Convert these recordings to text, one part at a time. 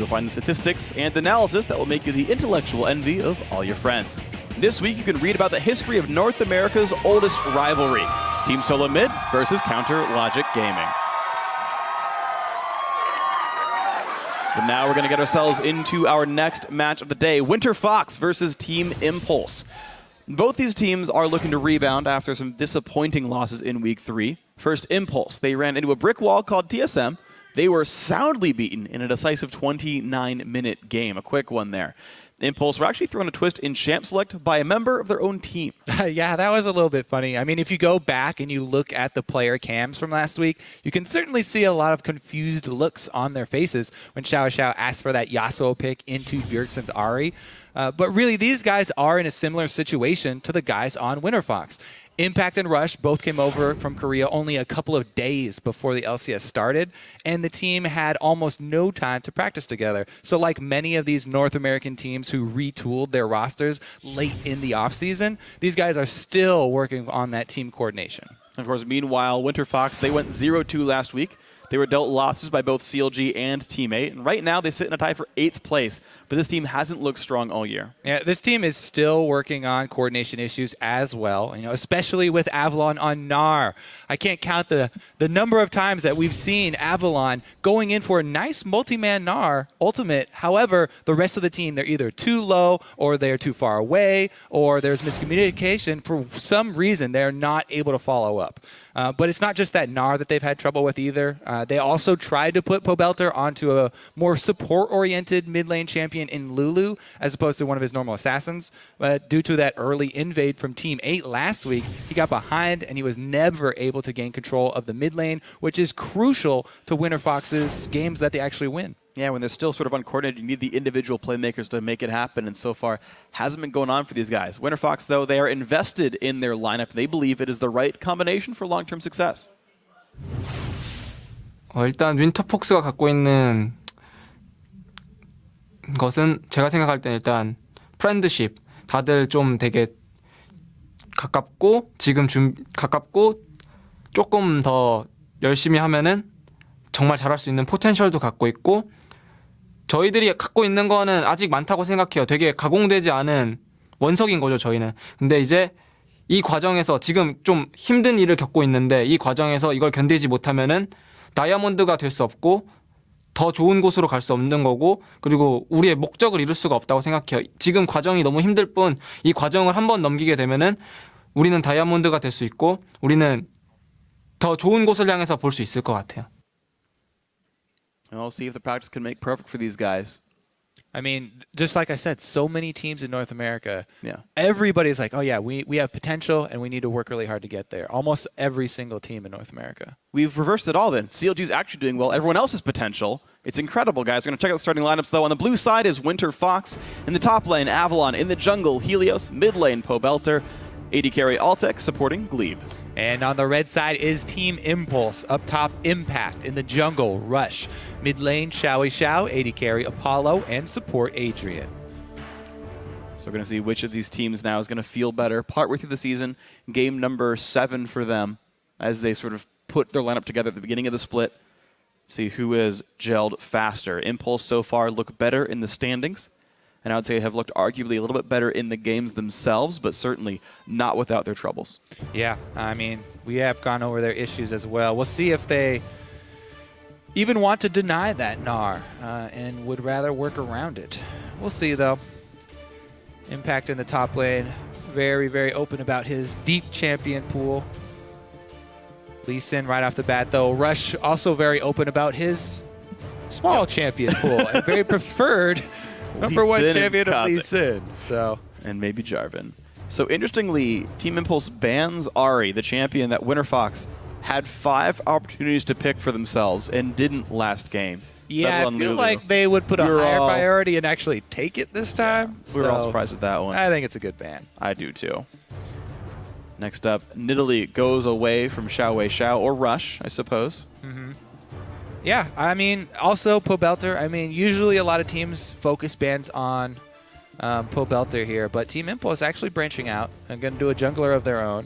You'll find the statistics and analysis that will make you the intellectual envy of all your friends. This week, you can read about the history of North America's oldest rivalry, Team Solo Mid versus Counter Logic Gaming. But now we're going to get ourselves into our next match of the day, Winterfox versus Team Impulse. Both these teams are looking to rebound after some disappointing losses in Week 3. First, Impulse. They ran into a brick wall called TSM. They were soundly beaten in a decisive 29-minute game. A quick one there. Impulse were actually thrown a twist in Champ Select by a member of their own team. Yeah, that was a little bit funny. I mean, if you go back and you look at the player cams from last week, you can certainly see a lot of confused looks on their faces when Xiao Xiao asked for that Yasuo pick into Bjergsen's Ahri. But really, these guys are in a similar situation to the guys on Winterfox. Impact and Rush both came over from Korea only a couple of days before the LCS started, and the team had almost no time to practice together. So like many of these North American teams who retooled their rosters late in the offseason, these guys are still working on that team coordination. Of course, meanwhile, Winterfox, they went 0-2 last week. They were dealt losses by both CLG and Team 8, and right now they sit in a tie for 8th place, but this team hasn't looked strong all year. Yeah, this team is still working on coordination issues as well, especially with Avalon on Gnar. I can't count the number of times that we've seen Avalon going in for a nice multi-man Gnar ultimate. However, the rest of the team, they're either too low or they're too far away or there's miscommunication. For some reason, they're not able to follow up. But it's not just that Gnar that they've had trouble with either. They also tried to put Pobelter onto a more support-oriented mid-lane champion in Lulu as opposed to one of his normal assassins. But due to that early invade from Team 8 last week, he got behind and he was never able to gain control of the mid lane, which is crucial to Winterfox's games that they actually win. Yeah, when they're still sort of uncoordinated, you need the individual playmakers to make it happen, and so far hasn't been going on for these guys. Winterfox, though, they are invested in their lineup, and they believe it is the right combination for long-term success. 일단 윈터폭스가 갖고 있는 것은 제가 생각할 때 일단 프렌드십, 다들 좀 되게 가깝고 가깝고 조금 더 열심히 하면은 정말 잘할 수 있는 포텐셜도 갖고 있고, 저희들이 갖고 있는 거는 아직 많다고 생각해요. 되게 가공되지 않은 원석인 거죠, 저희는. 근데 이제 이 과정에서 지금 좀 힘든 일을 겪고 있는데 이 과정에서 이걸 견디지 못하면은 다이아몬드가 될 수 없고 더 좋은 곳으로 갈 수 없는 거고, 그리고 우리의 목적을 이룰 수가 없다고 생각해요. 지금 과정이 너무 힘들 뿐 이 과정을 한번 넘기게 되면은 우리는 다이아몬드가 될 수 있고 우리는 더 좋은 곳을 향해서 볼 수 있을 것 같아요. And we'll see if the practice can make perfect for these guys. I mean, just like I said, so many teams in North America, Yeah. Everybody's like, oh yeah, we have potential and we need to work really hard to get there. Almost every single team in North America. We've reversed it all then. CLG's actually doing well. Everyone else has potential. It's incredible, guys. We're going to check out the starting lineups, though. On the blue side is Winterfox. In the top lane, Avalon. In the jungle, Helios. Mid lane, Pobelter. AD carry, Altec, supporting Glebe. And on the red side is Team Impulse. Up top, Impact. In the jungle, Rush. Mid lane, Xiao Xiao, AD carry, Apollo, and support Adrian. So we're going to see which of these teams now is going to feel better partway through the season. Game number 7 for them as they sort of put their lineup together at the beginning of the split. See who has gelled faster. Impulse so far look better in the standings, and I would say have looked arguably a little bit better in the games themselves, but certainly not without their troubles. Yeah, I mean, we have gone over their issues as well. We'll see if they even want to deny that Gnar and would rather work around it. We'll see, though. Impact in the top lane. Very, very open about his deep champion pool. Lee Sin right off the bat, though. Rush also very open about his small champion pool and very preferred number 1 champion of Lee Sin. So. And maybe Jarvan. So interestingly, Team Impulse bans Ahri, the champion that Winterfox had 5 opportunities to pick for themselves and didn't last game. Yeah, I feel like they would put a higher priority and actually take it this time. Yeah, we were all surprised with that one. I think it's a good ban. I do too. Next up, Nidalee goes away from Xiao Xiao, or Rush, I suppose. Yeah, I mean, also Pobelter. I mean, usually a lot of teams focus bans on Pobelter here, but Team Impulse actually branching out and going to do a jungler of their own.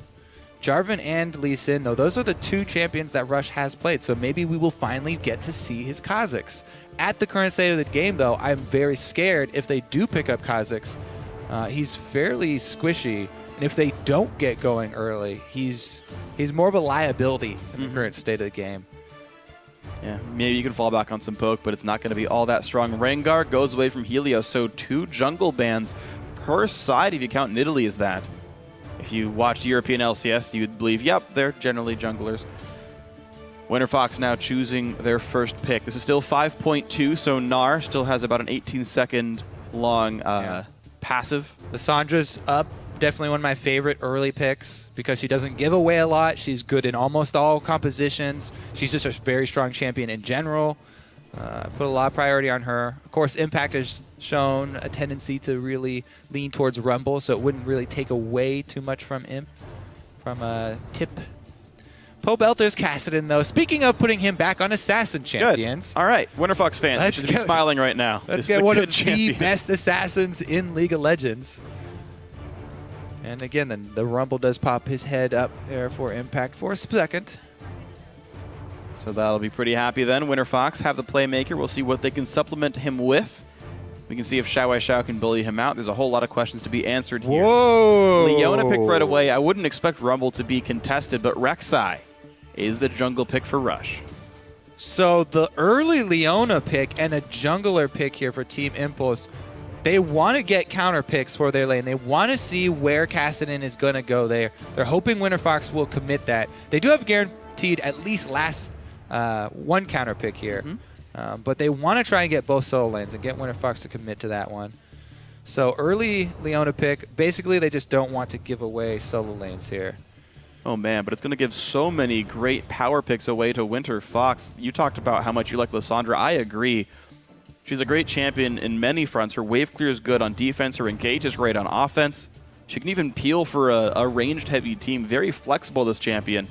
Jarvan and Lee Sin, though, those are the 2 champions that Rush has played, so maybe we will finally get to see his Kha'Zix At the current state of the game, though, I'm very scared if they do pick up Kha'Zix. He's fairly squishy, and if they don't get going early, he's more of a liability in the current state of the game. Yeah, maybe you can fall back on some poke, but it's not going to be all that strong. Rengar goes away from Helios, so 2 jungle bans per side if you count Nidalee as that. If you watch European LCS, you'd believe, yep, they're generally junglers. Winterfox now choosing their first pick. This is still 5.2, so Gnar still has about an 18-second long passive. Lissandra's up. Definitely one of my favorite early picks because she doesn't give away a lot. She's good in almost all compositions. She's just a very strong champion in general. Put a lot of priority on her. Of course, Impact has shown a tendency to really lean towards Rumble, so it wouldn't really take away too much from Imp, from Tip. Pobelter's Kassadin, though. Speaking of putting him back on Assassin Champions. Good. All right, Winterfox fans, you should be smiling right now. Let's get one of the best assassins in League of Legends. And again, then the Rumble does pop his head up there for Impact for a second. So that'll be pretty happy then. Winterfox have the playmaker. We'll see what they can supplement him with. We can see if Xiao can bully him out. There's a whole lot of questions to be answered here. Whoa! Leona picked right away. I wouldn't expect Rumble to be contested, but Rek'Sai is the jungle pick for Rush. So the early Leona pick and a jungler pick here for Team Impulse. They want to get counter picks for their lane. They want to see where Kassadin is going to go there. They're hoping Winterfox will commit that. They do have guaranteed at least last one counter pick here. But they want to try and get both solo lanes and get Winterfox to commit to that one. So early Leona pick, basically they just don't want to give away solo lanes here. Oh man, but it's going to give so many great power picks away to Winterfox. You talked about how much you like Lissandra. I agree. She's a great champion in many fronts. Her wave clear is good on defense. Her engage is great on offense. She can even peel for a ranged heavy team. Very flexible, this champion.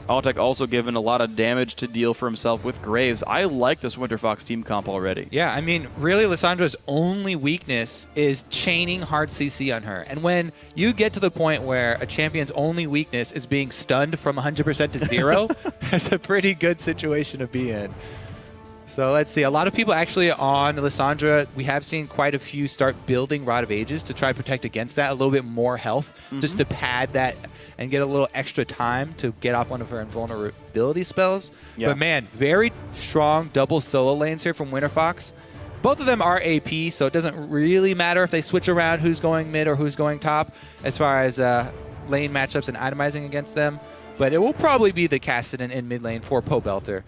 Altec also given a lot of damage to deal for himself with Graves. I like this Winterfox team comp already. Yeah, I mean, really, Lissandra's only weakness is chaining hard CC on her. And when you get to the point where a champion's only weakness is being stunned from 100% to 0, that's a pretty good situation to be in. So let's see. A lot of people actually on Lissandra, we have seen quite a few start building Rod of Ages to try and protect against that, a little bit more health, just to pad that and get a little extra time to get off one of her invulnerability spells. Yeah. But man, very strong double solo lanes here from Winterfox. Both of them are AP, so it doesn't really matter if they switch around who's going mid or who's going top as far as lane matchups and itemizing against them. But it will probably be the Kassadin in mid lane for Pobelter.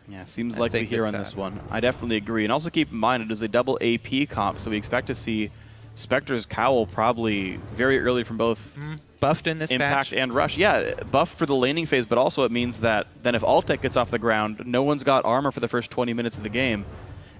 Yeah, seems likely here on this one. I definitely agree. And also keep in mind, it is a double AP comp, so we expect to see Spectre's Cowl probably very early from both buffed in this Impact match. And Rush. Yeah, buffed for the laning phase, but also it means that then if Altec gets off the ground, no one's got armor for the first 20 minutes of the game,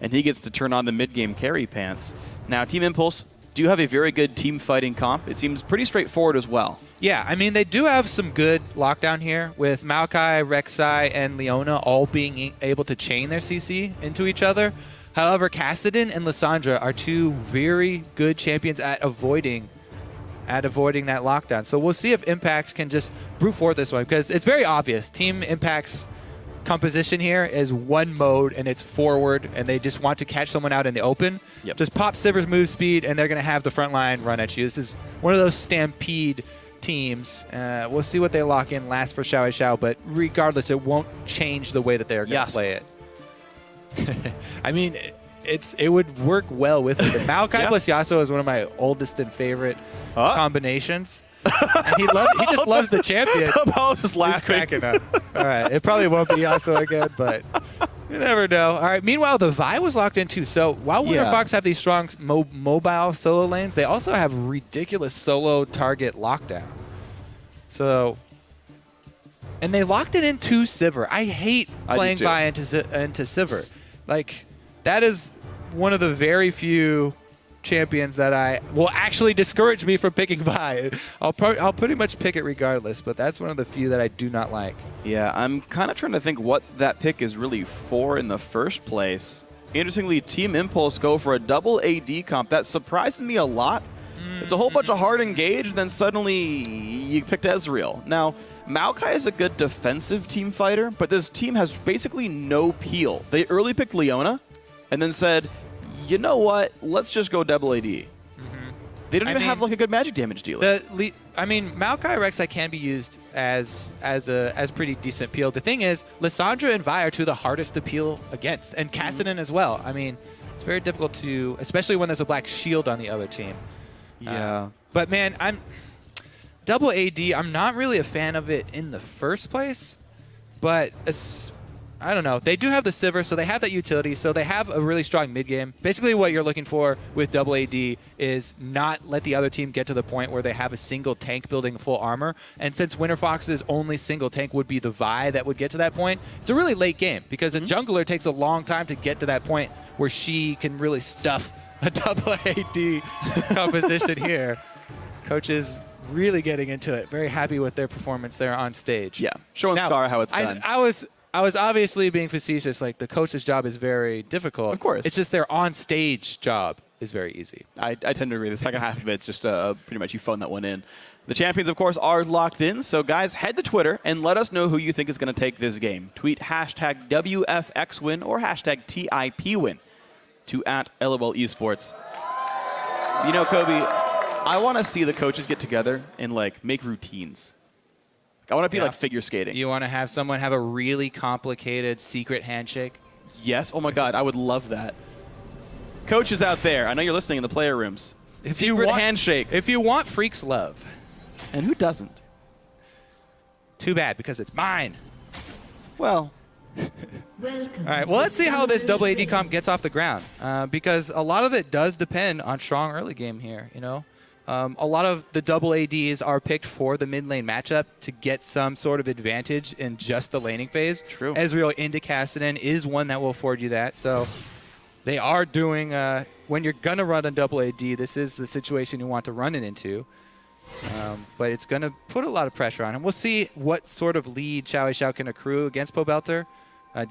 and he gets to turn on the mid-game carry pants. Now, Team Impulse do have a very good team fighting comp. It seems pretty straightforward as well. Yeah, I mean, they do have some good lockdown here with Maokai, Rek'Sai, and Leona all being able to chain their CC into each other. However, Kassadin and Lissandra are two very good champions at avoiding that lockdown. So we'll see if Impact can just brute force this one, because it's very obvious. Team Impact's composition here is one mode, and it's forward, and they just want to catch someone out in the open. Yep. Just pop Sivir's move speed, and they're going to have the front line run at you. This is one of those stampede teams. We'll see what they lock in last for Xiao, but regardless, it won't change the way that they're going to play it. I mean, it would work well with it. Maokai plus Yasuo is one of my oldest and favorite combinations. And he just loves the champion. Paul just laughing. He's cracking up. All right, it probably won't be Yasuo again, but you never know. All right, meanwhile, the Vi was locked in too. So while Winterfox have these strong mobile solo lanes, they also have ridiculous solo target lockdown. So, and they locked it into Sivir. I hate playing Vi into Sivir. Like, that is one of the very few champions that will actually discourage me from picking Vi. I'll pretty much pick it regardless, but that's one of the few that I do not like. Yeah, I'm kind of trying to think what that pick is really for in the first place. Interestingly, Team Impulse go for a double AD comp. That surprised me a lot. It's a whole bunch of hard engage, then suddenly you picked Ezreal. Now, Maokai is a good defensive team fighter, but this team has basically no peel. They early picked Leona, and then said, you know what, let's just go double AD. They don't even have like a good magic damage dealer. Maokai Rek'Sai can be used as pretty decent peel. The thing is, Lissandra and Vi are two of the hardest to peel against, and Kassadin as well. I mean, it's very difficult to, especially when there's a black shield on the other team. Yeah. But man, double AD, I'm not really a fan of it in the first place, but I don't know. They do have the Sivir, so they have that utility, so they have a really strong mid game. Basically what you're looking for with double AD is not let the other team get to the point where they have a single tank building full armor. And since Winterfox's only single tank would be the Vi that would get to that point, it's a really late game because a jungler takes a long time to get to that point where she can really stuff a double AD composition here. Coach is really getting into it. Very happy with their performance there on stage. Yeah, showing Scar how it's done. I was obviously being facetious. Like, the coach's job is very difficult. Of course. It's just their on-stage job is very easy. I tend to agree. The second half of it's just pretty much you phone that one in. The champions, of course, are locked in. So, guys, head to Twitter and let us know who you think is going to take this game. Tweet hashtag WFXWin or hashtag TIPWin to @LOL Esports. You know, Kobe, I want to see the coaches get together and, like, make routines. I want to be like figure skating. You want to have someone have a really complicated secret handshake? Yes. Oh, my God. I would love that. Coaches out there, I know you're listening in the player rooms. Secret handshakes. If you want freaks love. And who doesn't? Too bad, because it's mine. Well. All right, well, let's see how this double AD comp gets off the ground, because a lot of it does depend on strong early game here, you know? A lot of the double ADs are picked for the mid lane matchup to get some sort of advantage in just the laning phase. True. Ezreal into Kassadin is one that will afford you that, so they are doing, when you're going to run a double AD, this is the situation you want to run it into. But it's going to put a lot of pressure on him. We'll see what sort of lead Xiao can accrue against Pobelter.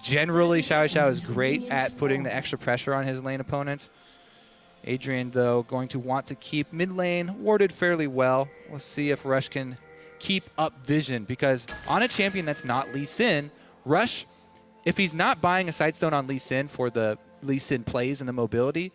Generally, Xiao is great at putting the extra pressure on his lane opponent. Adrian, though, going to want to keep mid lane warded fairly well. We'll see if Rush can keep up vision, because on a champion that's not Lee Sin, Rush, if he's not buying a Sightstone on Lee Sin for the Lee Sin plays and the mobility,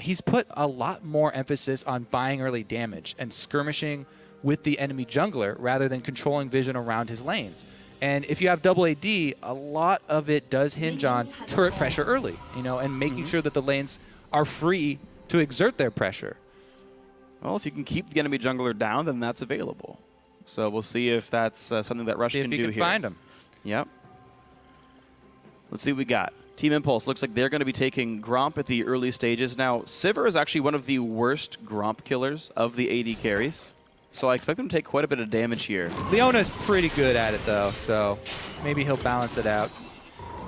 he's put a lot more emphasis on buying early damage and skirmishing with the enemy jungler rather than controlling vision around his lanes. And if you have double AD, a lot of it does hinge on turret pressure early, you know, and making sure that the lanes are free to exert their pressure. Well, if you can keep the enemy jungler down, then that's available. So we'll see if that's something that Rush can do here. See if you can find him. Yep. Let's see what we got. Team Impulse looks like they're going to be taking Gromp at the early stages. Now, Sivir is actually one of the worst Gromp killers of the AD carries, so I expect them to take quite a bit of damage here. Leona's pretty good at it, though, so maybe he'll balance it out.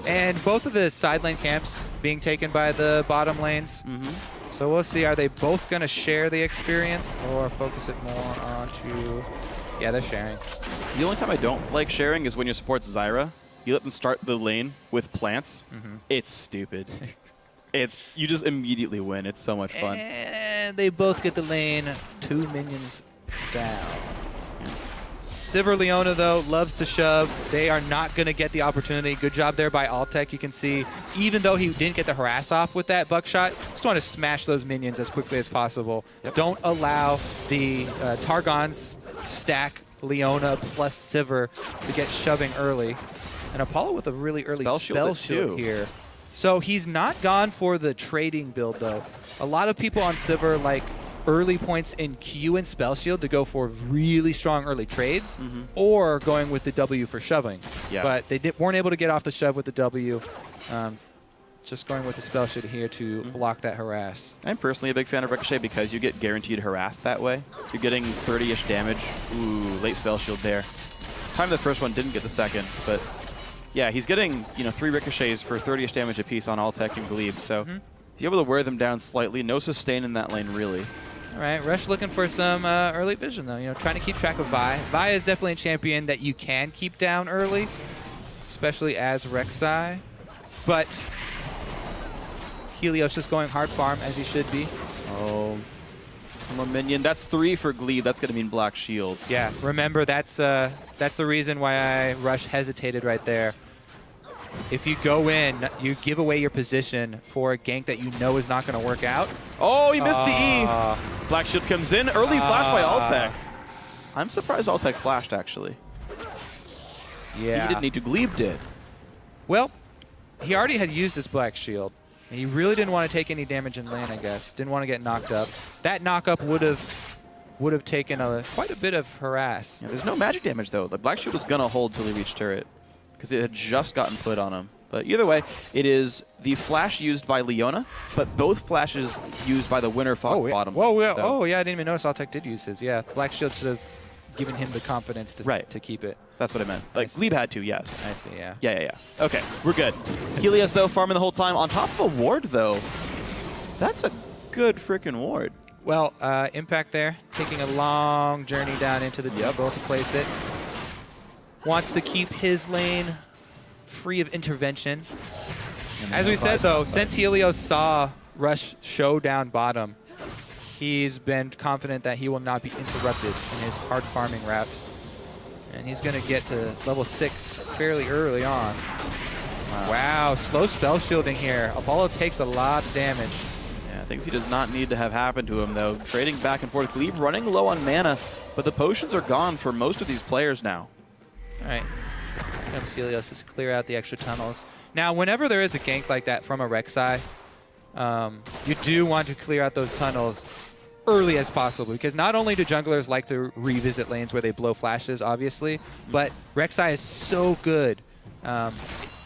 And both of the side lane camps being taken by the bottom lanes. So we'll see, are they both going to share the experience or focus it more onto... Yeah, they're sharing. The only time I don't like sharing is when you support Zyra. You let them start the lane with plants. It's stupid. You just immediately win. It's so much fun. And they both get the lane, 2 minions down. Sivir Leona, though, loves to shove. They are not going to get the opportunity. Good job there by Altec. You can see, even though he didn't get the harass off with that buckshot, just want to smash those minions as quickly as possible. Don't allow the Targon's stack Leona plus Sivir to get shoving early. And Apollo with a really early spell shield here. So he's not gone for the trading build, though. A lot of people on Sivir like early points in Q and Spell Shield to go for really strong early trades, or going with the W for shoving. But they weren't able to get off the shove with the W. Just going with the Spell Shield here to block that harass. I'm personally a big fan of Ricochet because you get guaranteed harass that way. You're getting 30-ish damage. Ooh, late Spell Shield there. Time the first one, didn't get the second, but yeah, he's getting 3 Ricochets for 30-ish damage apiece on Altec and Glebe, so he's able to wear them down slightly. No sustain in that lane, really. All right, Rush looking for some early vision, though. You know, trying to keep track of Vi. Vi is definitely a champion that you can keep down early, especially as Rek'Sai. But Helios just going hard farm, as he should be. Oh. One more minion. That's 3 for Glebe. That's going to mean Black Shield. Yeah, remember that's the reason why Rush hesitated right there. If you go in, you give away your position for a gank that you know is not going to work out. Oh, he missed the E. Black Shield comes in. Early flash by Altec. I'm surprised Altec flashed, actually. Yeah. He didn't need to. Glebe did. Well, he already had used his Black Shield. And he really didn't want to take any damage in lane, I guess. Didn't want to get knocked up. That knock-up would have taken quite a bit of harass. Yeah, there's no magic damage, though. The Black Shield was going to hold till he reached turret because it had just gotten put on him. But either way, it is the flash used by Leona, but both flashes used by the Winterfox bottom. Whoa, yeah. So. Oh, yeah, I didn't even notice Altec did use his. Yeah, Black Shield should have given him the confidence to keep it. That's what I meant. Like, Glebe had to, yes. I see, yeah. Yeah. Okay, we're good. Helios, though, farming the whole time. On top of a ward, though, that's a good freaking ward. Well, Impact there, taking a long journey down into the jungle to place it. Wants to keep his lane free of intervention. As we said, though, since Helios saw Rush show down bottom, he's been confident that he will not be interrupted in his hard farming route. And he's going to get to level 6 fairly early on. Wow, slow spell shielding here. Apollo takes a lot of damage. Yeah, things he does not need to have happen to him, though. Trading back and forth. Glebe running low on mana, but the potions are gone for most of these players now. All right. Here comes Helios to clear out the extra tunnels. Now, whenever there is a gank like that from a Rek'Sai, you do want to clear out those tunnels early as possible, because not only do junglers like to revisit lanes where they blow flashes, obviously, but Rek'Sai is so good.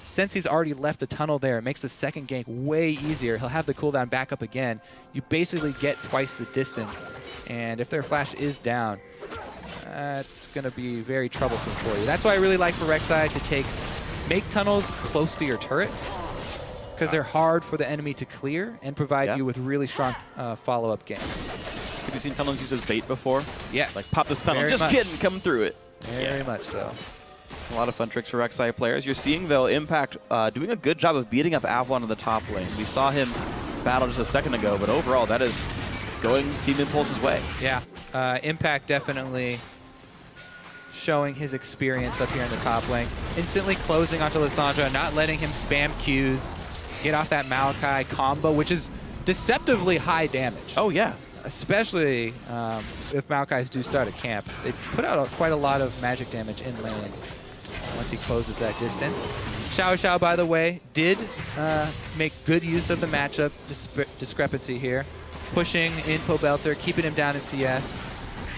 Since he's already left a tunnel there, it makes the second gank way easier. He'll have the cooldown back up again. You basically get twice the distance, and if their flash is down, it's going to be very troublesome for you. That's why I really like for Rek'Sai to make tunnels close to your turret, because they're hard for the enemy to clear and provide you with really strong follow-up ganks. Have you seen tunnels used as bait before? Yes. Like, pop this tunnel. Very Just much. kidding. Come through it. Very much so. A lot of fun tricks for Rek'Sai players. You're seeing, though, Impact doing a good job of beating up Avalon in the top lane. We saw him battle just a second ago, but overall, that is going Team Impulse's way. Yeah. Impact definitely showing his experience up here in the top lane. Instantly closing onto Lissandra, not letting him spam Qs, get off that Maokai combo, which is deceptively high damage. Oh, yeah. Especially if Maokais do start a camp. They put out quite a lot of magic damage in lane once he closes that distance. Xiao Xiao, by the way, did make good use of the matchup discrepancy here. Pushing in Pobelter, keeping him down in CS.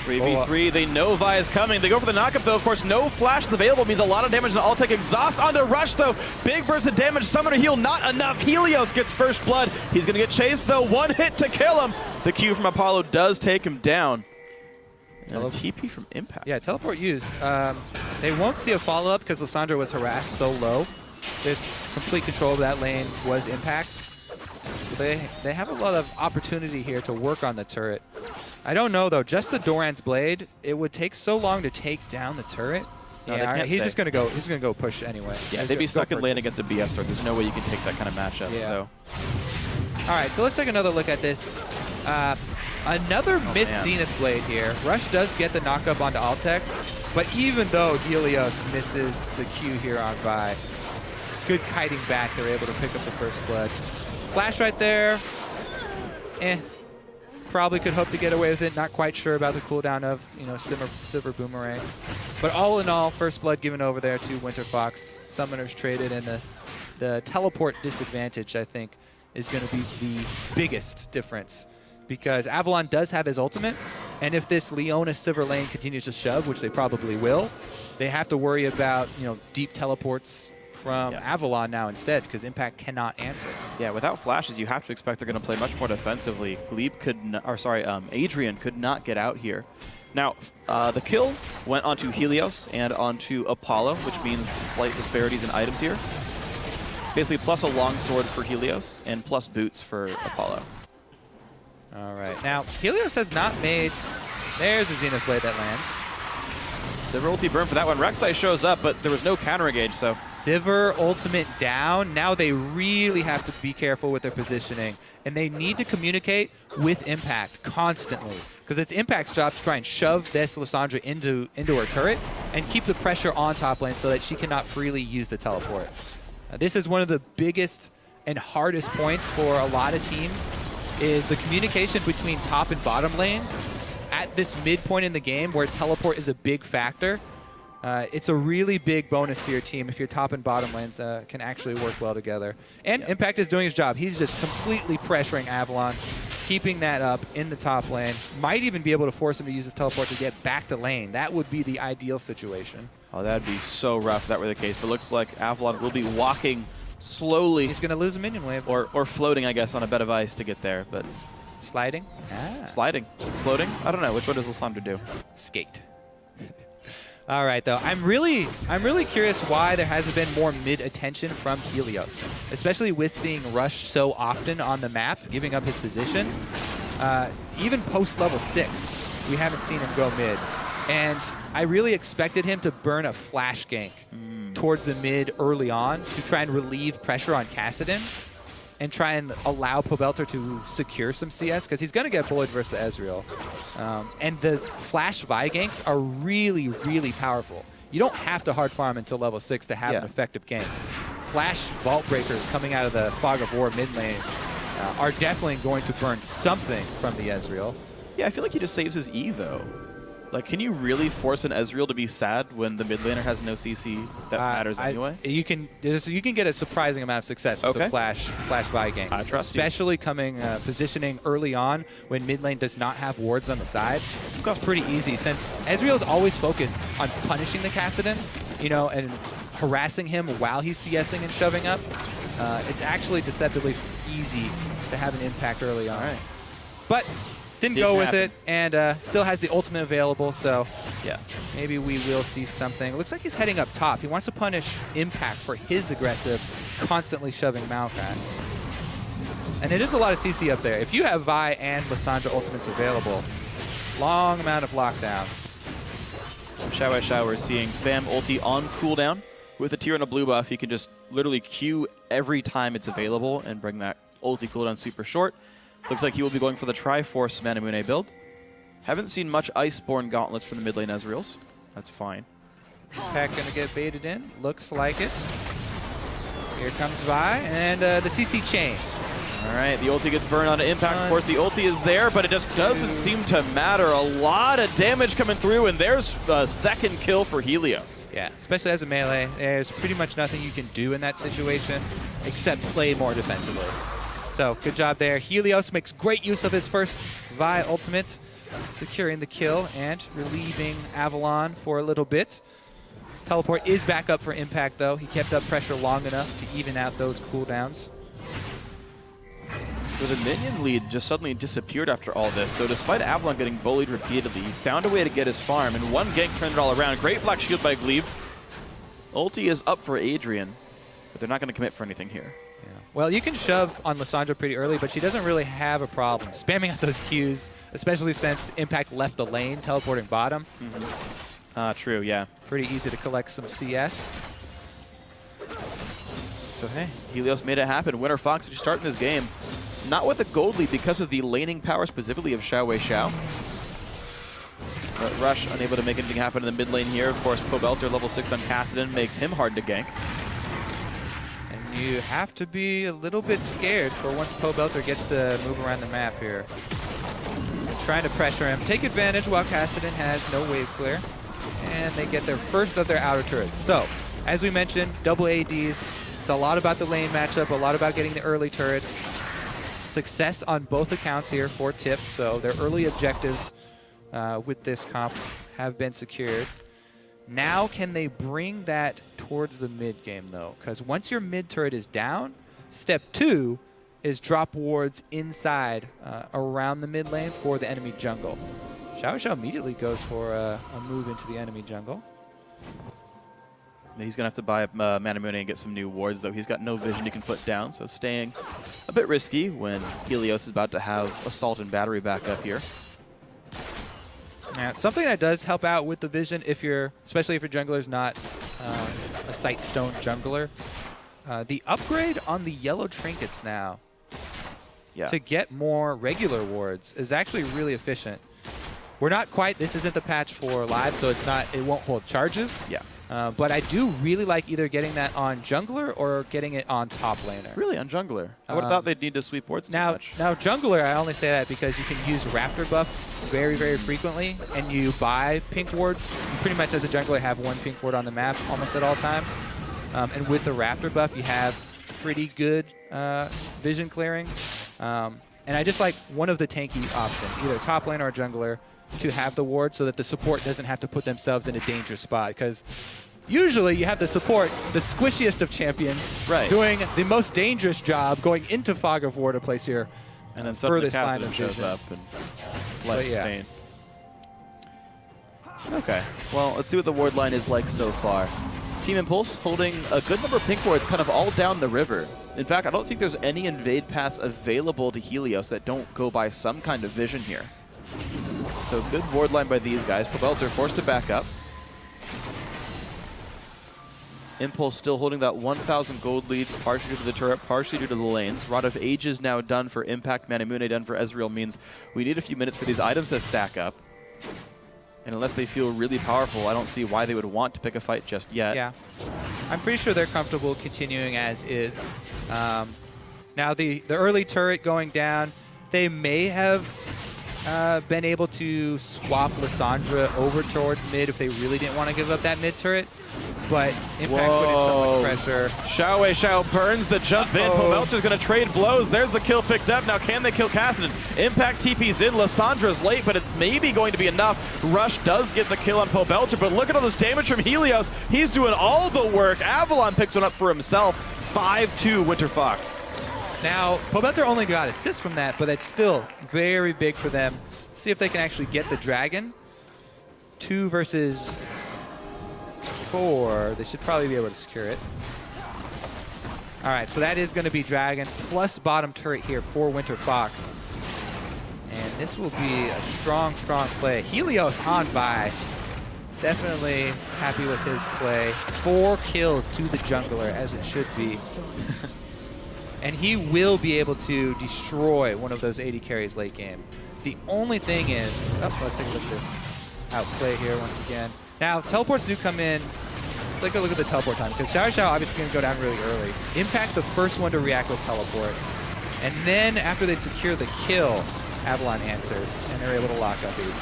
3v3, they know Vi is coming. They go for the knockup, though. Of course, no flash is available. Means a lot of damage, and Altec exhaust onto Rush, though. Big burst of damage. Summoner heal, not enough. Helios gets first blood. He's going to get chased, though. One hit to kill him. The Q from Apollo does take him down. And a TP from Impact. Yeah, teleport used. They won't see a follow-up because Lissandra was harassed so low. This complete control of that lane was Impact. So they have a lot of opportunity here to work on the turret. I don't know, though. Just the Doran's Blade, it would take so long to take down the turret. No, yeah, he's just gonna go. He's gonna go push anyway. Yeah, they'd be stuck in lane against a BF sword. There's no way you can take that kind of matchup. Yeah. So. All right, so let's take another look at this. Another missed Zenith Blade here. Rush does get the knockup onto Altec, but even though Helios misses the Q here on Vi, good kiting back. They're able to pick up the first blood. Flash right there. Probably could hope to get away with it. Not quite sure about the cooldown of, Silver Boomerang. But all in all, first blood given over there to Winterfox. Summoners traded, and the teleport disadvantage, I think, is going to be the biggest difference. Because Avalon does have his ultimate, and if this Leona Silver lane continues to shove, which they probably will, they have to worry about, deep teleports from Avalon now instead, because Impact cannot answer. Yeah, without flashes, you have to expect they're going to play much more defensively. Glebe Adrian could not get out here. Now, the kill went onto Helios and onto Apollo, which means slight disparities in items here. Basically, plus a long sword for Helios and plus boots for Apollo. All right. Now, Helios has not made... There's a Zenith Blade that lands. Sivir ulti burn for that one. Rek'Sai shows up, but there was no counter engage, so. Sivir ultimate down. Now they really have to be careful with their positioning. And they need to communicate with Impact constantly. Because it's Impact's job to try and shove this Lissandra into her turret and keep the pressure on top lane so that she cannot freely use the teleport. This is one of the biggest and hardest points for a lot of teams, is the communication between top and bottom lane at this midpoint in the game where teleport is a big factor. It's a really big bonus to your team if your top and bottom lanes can actually work well together. And Impact is doing his job. He's just completely pressuring Avalon, keeping that up in the top lane. Might even be able to force him to use his teleport to get back to lane. That would be the ideal situation. Oh, that'd be so rough if that were the case. But looks like Avalon will be walking slowly. He's going to lose a minion wave. Or floating, I guess, on a bed of ice to get there. But sliding? Sliding. Floating? I don't know. Which one does Lissandra do? Skate. All right, though. I'm really curious why there hasn't been more mid-attention from Helios, especially with seeing Rush so often on the map, giving up his position. Even post-level 6, we haven't seen him go mid. And I really expected him to burn a flash gank towards the mid early on to try and relieve pressure on Kassadin and try and allow Pobelter to secure some CS, because he's going to get bullied versus Ezreal. And the flash Vi ganks are really, really powerful. You don't have to hard farm until level 6 to have an effective gank. Flash Vault Breakers coming out of the Fog of War mid lane are definitely going to burn something from the Ezreal. Yeah, I feel like he just saves his E, though. Like, can you really force an Ezreal to be sad when the mid laner has no CC that matters anyway? You can get a surprising amount of success with the flash Vi ganks. I trust especially coming positioning early on when mid lane does not have wards on the sides. It's pretty easy since Ezreal is always focused on punishing the Kassadin, you know, and harassing him while he's CSing and shoving up. It's actually deceptively easy to have an impact early on. All right. But didn't go with it, and still has the ultimate available, so yeah, maybe we will see something. Looks like he's heading up top. He wants to punish Impact for his aggressive, constantly shoving Maokai. And it is a lot of CC up there. If you have Vi and Lissandra ultimates available, long amount of lockdown. Xiao we're seeing spam ulti on cooldown. With a tier and a blue buff, he can just literally Q every time it's available and bring that ulti cooldown super short. Looks like he will be going for the Triforce Manamune build. Haven't seen much Iceborne gauntlets from the mid lane Ezreals. That's fine. Pack gonna get baited in. Looks like it. Here comes Vi, and the CC chain. All right, the ulti gets burned on Impact. Of course, the ulti is there, but it just doesn't seem to matter. A lot of damage coming through, and there's a second kill for Helios. Yeah, especially as a melee. There's pretty much nothing you can do in that situation except play more defensively. So, good job there. Helios makes great use of his first Vi ultimate, securing the kill and relieving Avalon for a little bit. Teleport is back up for Impact, though. He kept up pressure long enough to even out those cooldowns. So the minion lead just suddenly disappeared after all this. So despite Avalon getting bullied repeatedly, he found a way to get his farm, and one gank turned it all around. Great Black Shield by Glebe. Ulti is up for Adrian, but they're not going to commit for anything here. Well, you can shove on Lissandra pretty early, but she doesn't really have a problem spamming out those Qs, especially since Impact left the lane, teleporting bottom. True, yeah. Pretty easy to collect some CS. So, hey, Helios made it happen. Winterfox just starting this game. Not with a gold lead because of the laning power specifically of Xiao. But Rush unable to make anything happen in the mid lane here. Of course, Pobelter level 6 on Kassadin makes him hard to gank. You have to be a little bit scared for once Pobelter gets to move around the map here. They're trying to pressure him. Take advantage while Kassadin has no wave clear. And they get their first of their outer turrets. So, as we mentioned, double ADs. It's a lot about the lane matchup, a lot about getting the early turrets. Success on both accounts here for Tip. So their early objectives with this comp have been secured. Now can they bring that towards the mid game, though? Because once your mid turret is down, step 2 is drop wards inside around the mid lane for the enemy jungle. Xiao immediately goes for a move into the enemy jungle. He's going to have to buy up Manamune and get some new wards, though. He's got no vision he can put down, so staying a bit risky when Helios is about to have Assault and Battery back up here. Yeah, something that does help out with the vision, especially if your jungler's not a sight stone jungler, the upgrade on the yellow trinkets now to get more regular wards is actually really efficient. We're not quite, this isn't the patch for live, so it won't hold charges. Yeah. But I do really like either getting that on jungler or getting it on top laner. Really, on jungler? I would have thought they'd need to sweep boards too much. Now jungler, I only say that because you can use Raptor buff very, very frequently, and you buy pink wards. You pretty much, as a jungler, have one pink ward on the map almost at all times. And with the Raptor buff, you have pretty good vision clearing. And I just like one of the tanky options, either top lane or jungler, to have the ward so that the support doesn't have to put themselves in a dangerous spot. Because usually you have the support, the squishiest of champions, doing the most dangerous job, going into Fog of War to place your and then suddenly furthest line of shows vision. up and life pain. Okay, well, let's see what the ward line is like so far. Team Impulse holding a good number of pink wards kind of all down the river. In fact, I don't think there's any invade paths available to Helios that don't go by some kind of vision here. So good ward line by these guys. Pobelter forced to back up. Impulse still holding that 1,000 gold lead, partially due to the turret, partially due to the lanes. Rod of Ages now done for Impact. Manamune done for Ezreal means we need a few minutes for these items to stack up. And unless they feel really powerful, I don't see why they would want to pick a fight just yet. Yeah. I'm pretty sure they're comfortable continuing as is. Now the early turret going down, they may have been able to swap Lissandra over towards mid if they really didn't want to give up that mid turret. But Impact put in so much pressure. Xiao burns the jump in. Pobelter's going to trade blows. There's the kill picked up. Now can they kill Kassadin? Impact TP's in. Lissandra's late, but it may be going to be enough. Rush does get the kill on Pobelter, but look at all this damage from Helios. He's doing all the work. Avalon picks one up for himself. 5-2 Winterfox. Now, Pobelter only got assists from that, but it's still very big for them. Let's see if they can actually get the dragon. 2 versus 4. They should probably be able to secure it. All right, so that is going to be dragon plus bottom turret here for Winterfox. And this will be a strong play. Helios on by. Definitely happy with his play. 4 kills to the jungler, as it should be. And he will be able to destroy one of those 80 carries late game. The only thing is, let's take a look at this outplay here once again. Now, teleports do come in. Let's take a look at the teleport time, because Xiao obviously going to go down really early. Impact the first one to react with teleport. And then after they secure the kill, Avalon answers, and they're able to lock up Adrian.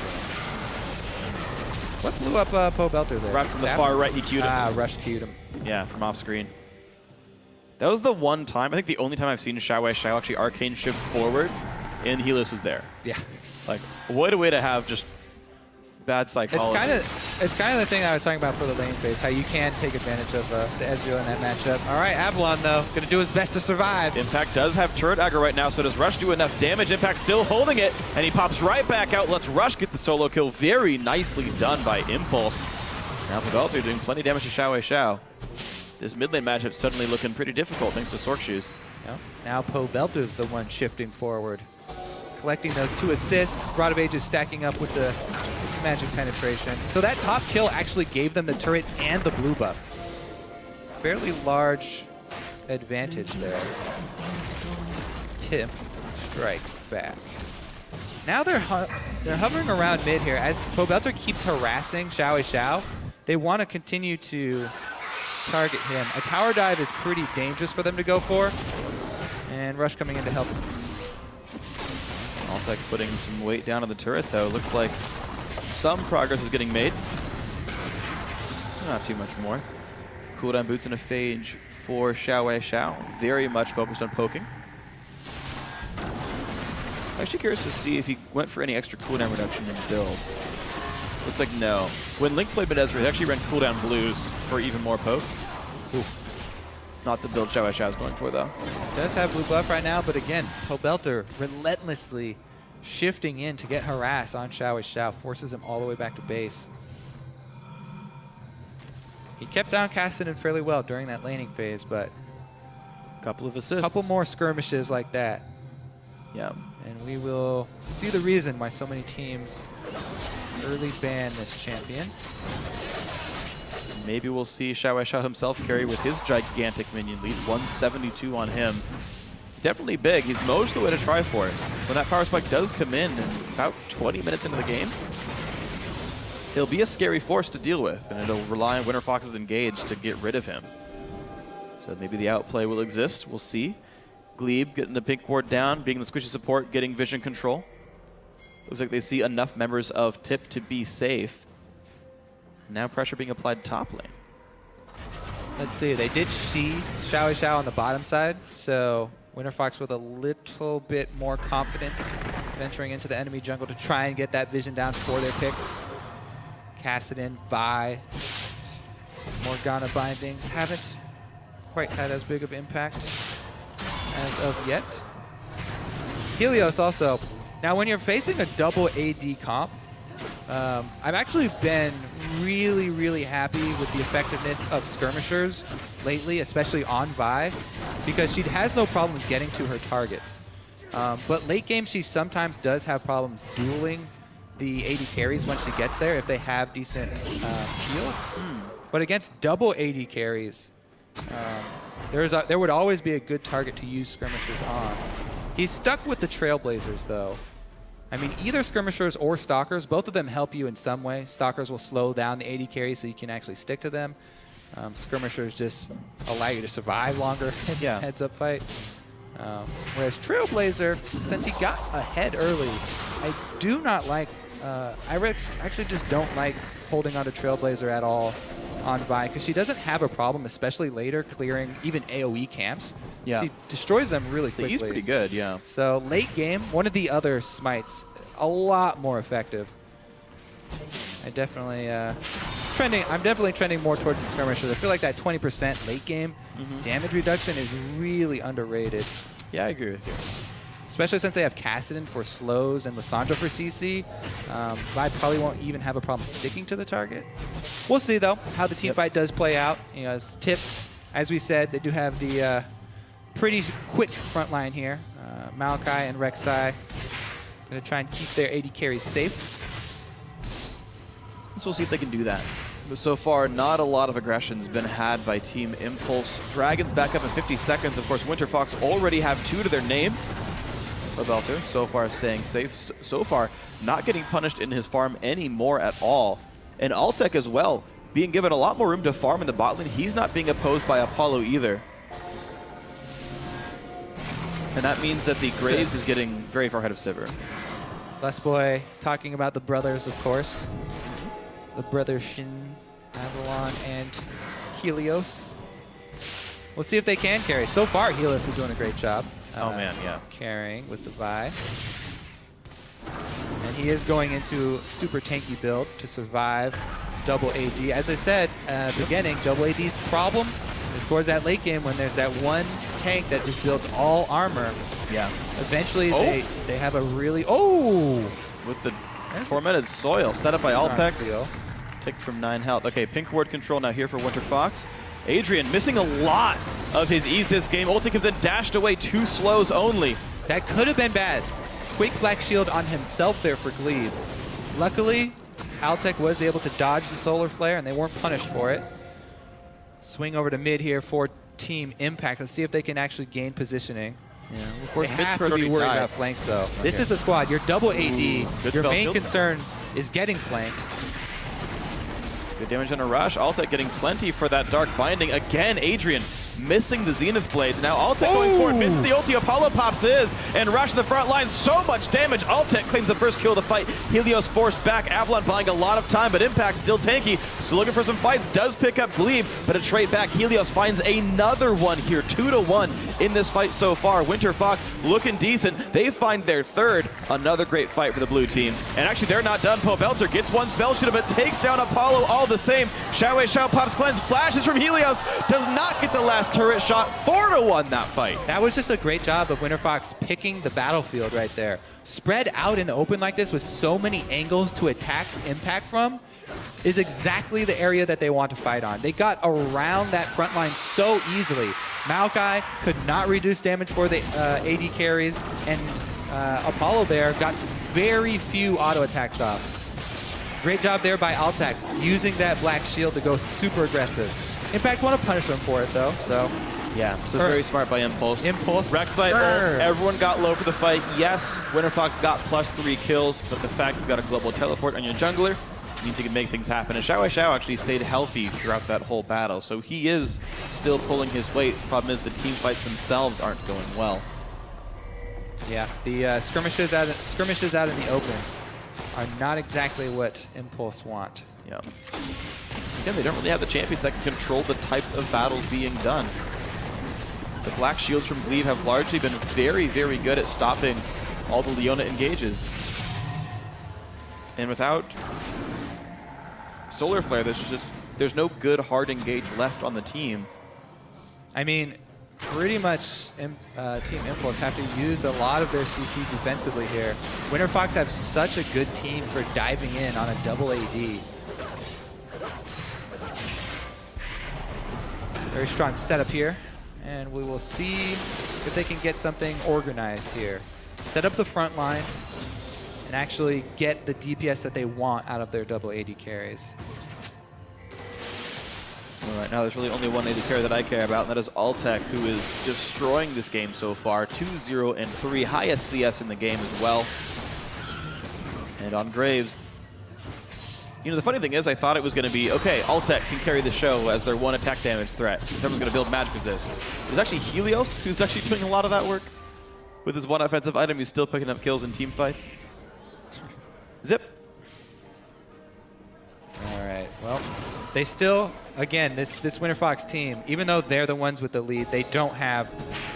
What blew up Pobelter there? Right from the far right, he queued him. Rush queued him. Yeah, from off screen. That was the one time, I think the only time I've seen Xiao actually arcane shift forward, and Helios was there. Yeah. Like, what a way to have just bad psychology. It's kind of the thing I was talking about for the lane phase, how you can take advantage of the Ezreal in that matchup. All right, Avalon, though, going to do his best to survive. Impact does have turret aggro right now, so does Rush do enough damage? Impact still holding it, and he pops right back out. Lets Rush get the solo kill. Very nicely done by Impulse. Now Pobelter doing plenty of damage to Xiao. This mid lane matchup suddenly looking pretty difficult thanks to Sork Shoes. Now Pobelter's the one shifting forward. Collecting those 2 assists. Rod of Ages stacking up with the magic penetration. So that top kill actually gave them the turret and the blue buff. Fairly large advantage there. Tip, strike back. Now they're hovering around mid here. As Pobelter keeps harassing Xiao, they want to continue to target him. A tower dive is pretty dangerous for them to go for. And Rush coming in to help. Altec putting some weight down on the turret, though. Looks like some progress is getting made. Not too much more. Cooldown boots and a phage for Xiao. Very much focused on poking. I'm actually curious to see if he went for any extra cooldown reduction in the build. Looks like no. When Link played Ezreal, he actually ran cooldown blues for even more poke. Ooh. Not the build Xiao is going for, though. Does have blue buff right now, but again, Pobelter relentlessly shifting in to get harass on Xiao, forces him all the way back to base. He kept down Kassadin fairly well during that laning phase, but a couple of assists. Couple more skirmishes like that. Yeah. And we will see the reason why so many teams early ban this champion. Maybe we'll see Xiao Xiao himself carry with his gigantic minion lead. 172 on him. He's definitely big. He's most of the way to Triforce. When that power spike does come in about 20 minutes into the game, he'll be a scary force to deal with, and it'll rely on Winterfox's engage to get rid of him. So maybe the outplay will exist. We'll see. Glebe getting the pink ward down, being the squishy support, getting vision control. Looks like they see enough members of TIP to be safe. Now pressure being applied top lane. Let's see, they did see Xiao Xiao on the bottom side, so Winterfox with a little bit more confidence venturing into the enemy jungle to try and get that vision down for their picks. Kassadin, Vi, Morgana bindings haven't quite had as big of impact as of yet. Helios also. Now when you're facing a double AD comp, I've actually been really happy with the effectiveness of skirmishers lately, especially on Vi, because she has no problem getting to her targets. But late game, she sometimes does have problems dueling the AD carries once she gets there if they have decent heal. But against double AD carries, there would always be a good target to use skirmishers on. He's stuck with the Trailblazers, though. I mean, either skirmishers or stalkers, both of them help you in some way. Stalkers will slow down the AD carry so you can actually stick to them. Skirmishers just allow you to survive longer in a heads-up fight. Whereas Trailblazer, since he got ahead early, I do not like, I actually just don't like holding onto Trailblazer at all on Vi, because she doesn't have a problem, especially later, clearing even AoE camps. Yeah. She destroys them really quickly. He's pretty good, yeah. So late game, one of the other smites, a lot more effective. I'm definitely trending more towards the skirmishers. I feel like that 20% late game damage reduction is really underrated. Yeah, I agree with you. Especially since they have Kassadin for slows and Lissandra for CC. Vi probably won't even have a problem sticking to the target. We'll see, though, how the team fight does play out. You know, as TIP, as we said, they do have the pretty quick front line here. Maokai and Rek'Sai going to try and keep their AD carries safe. So we'll see if they can do that. But so far, not a lot of aggression's been had by Team Impulse. Dragons back up in 50 seconds. Of course, Winterfox already have 2 to their name. Belter so far staying safe, so far not getting punished in his farm anymore at all. And Altec as well, being given a lot more room to farm in the bot lane. He's not being opposed by Apollo either. And that means that the Graves is getting very far ahead of Sivir. Lesboy talking about the brothers, of course. The brothers Shin, Avalon, and Helios. We'll see if they can carry. So far, Helios is doing a great job. Oh man, yeah. Carrying with the Vi. And he is going into super tanky build to survive double AD. As I said at the beginning, double AD's problem is towards that late game when there's that one tank that just builds all armor. Yeah. Eventually they have a really... With the tormented soil set up by Altec. Ticked from 9 health. Okay, pink ward control now here for Winterfox. Adrian missing a lot of his ease this game. Ulti comes in, dashed away, 2 slows only. That could have been bad. Quick Black Shield on himself there for Glebe. Luckily, Altec was able to dodge the Solar Flare, and they weren't punished for it. Swing over to mid here for Team Impact. Let's see if they can actually gain positioning. Yeah, of course, they have to be worried about flanks, though. This is the squad. Your double AD. Your main concern is getting flanked. Good damage on a rush. Altec getting plenty for that Dark Binding. Again, Adrian missing the Zenith Blades. Now Altec going forward, misses the ulti. Apollo pops his, and Rush in the front line. So much damage. Altec claims the first kill of the fight. Helios forced back. Avalon buying a lot of time, but Impact still tanky. Still looking for some fights. Does pick up Glebe, but a trade back. Helios finds another one here. 2-1 in this fight so far. Winterfox looking decent. They find their third. Another great fight for the blue team. And actually, they're not done. Pobelter gets one spell shoot, but takes down Apollo all the same. Xiao pops cleanse. Flashes from Helios. Does not get the last turret shot. 4-1 that fight. That was just a great job of Winterfox picking the battlefield right there. Spread out in the open like this with so many angles to attack Impact from is exactly the area that they want to fight on. They got around that front line so easily. Maokai could not reduce damage for the AD carries, and Apollo there got very few auto attacks off. Great job there by Altac, using that black shield to go super aggressive. Impact want to punish them for it though, so. Yeah, so very smart by Impulse. Impulse. Rek'Sai ult, everyone got low for the fight. Yes, Winterfox got +3 kills, but the fact you've got a global teleport on your jungler means you can make things happen. And Xiao actually stayed healthy throughout that whole battle, so he is still pulling his weight. Problem is the team fights themselves aren't going well. Yeah, the skirmishes out in the open are not exactly what Impulse want. Yeah. Again, they don't really have the champions that can control the types of battles being done. The Black Shields from Glaive have largely been very, very good at stopping all the Leona engages. And without Solar Flare, there's no good hard engage left on the team. I mean, pretty much Team Impulse have to use a lot of their CC defensively here. Winterfox have such a good team for diving in on a double AD. Very strong setup here, and we will see if they can get something organized here. Set up the front line and actually get the DPS that they want out of their double AD carries. All right, now there's really only one AD carry that I care about, and that is Altec, who is destroying this game so far. 2-0-3, highest CS in the game as well. And on Graves, you know, the funny thing is I thought it was going to be, okay, Altec can carry the show as their one attack damage threat. Someone's going to build magic resist. It's actually Helios who's actually doing a lot of that work. With his one offensive item, he's still picking up kills in team fights. Zip. All right, well, they still, again, this Winterfox team, even though they're the ones with the lead, they don't have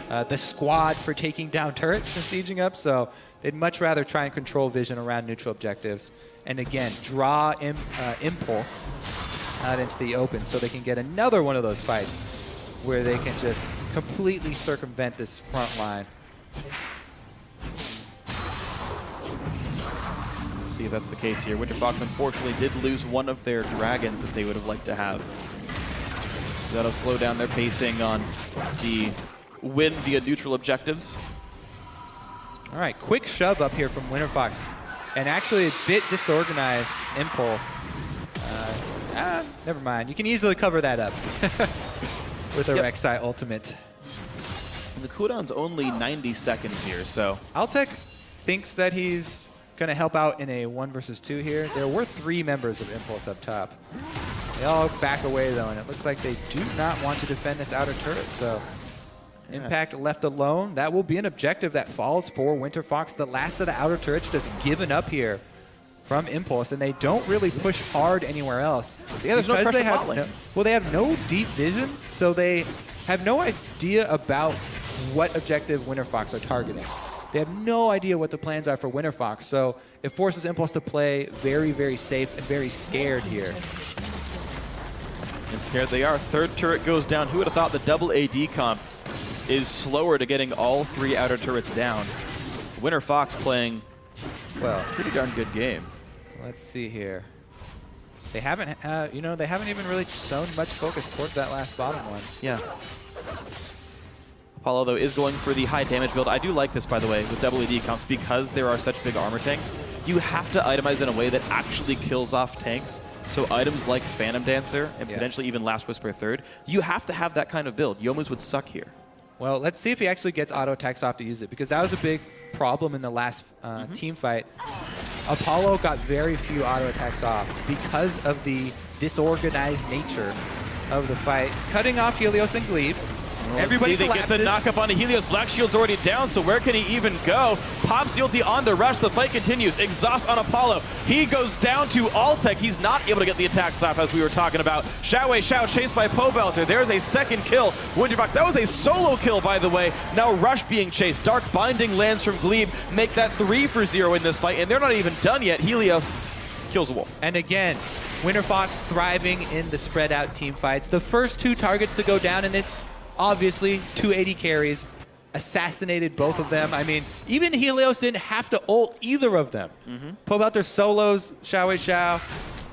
the squad for taking down turrets and sieging up, so they'd much rather try and control vision around neutral objectives. And again, draw Impulse out into the open so they can get another one of those fights where they can just completely circumvent this front line. See if that's the case here. Winterfox unfortunately did lose one of their dragons that they would have liked to have. So that'll slow down their pacing on the win via neutral objectives. All right, quick shove up here from Winterfox. And actually a bit disorganized Impulse. Never mind. You can easily cover that up with a Rek'Sai ultimate. And the cooldown's only 90 seconds here, so. Altec thinks that he's going to help out in a 1 versus 2 here. There were 3 members of Impulse up top. They all back away though, and it looks like they do not want to defend this outer turret, so Impact left alone. That will be an objective that falls for Winterfox. The last of the outer turrets just given up here from Impulse, and they don't really push hard anywhere else. Yeah, there's no pressure bot lane. Well, they have no deep vision, so they have no idea about what objective Winterfox are targeting. They have no idea what the plans are for Winterfox, so it forces Impulse to play very, very safe and very scared here. And scared they are. Third turret goes down. Who would have thought the double AD comp is slower to getting all 3 outer turrets down? Winterfox playing, well, pretty darn good game. Let's see here. They haven't, you know, they haven't even really shown much focus towards that last bottom one. Yeah. Apollo, though, is going for the high damage build. I do like this, by the way, with double AD comps, because there are such big armor tanks. You have to itemize in a way that actually kills off tanks. So items like Phantom Dancer and potentially even Last Whisper third, you have to have that kind of build. Youmuu's would suck here. Well, let's see if he actually gets auto attacks off to use it, because that was a big problem in the last team fight. Apollo got very few auto attacks off because of the disorganized nature of the fight. Cutting off Helios and Glaive. Everybody they get the knockup onto Helios. Black Shield's already down, so where can he even go? Pops the ulti on the rush. The fight continues. Exhaust on Apollo. He goes down to Altec. He's not able to get the attacks off, as we were talking about. Xiao chased by Pobelter. There's a second kill. Winterfox, that was a solo kill, by the way. Now Rush being chased. Dark Binding lands from Glaive. Make that 3-for-0 in this fight, and they're not even done yet. Helios kills a wolf. And again, Winterfox thriving in the spread out team fights. The first 2 targets to go down in this, obviously, 280 carries, assassinated both of them. I mean, even Helios didn't have to ult either of them. Pobelter solos Xiao,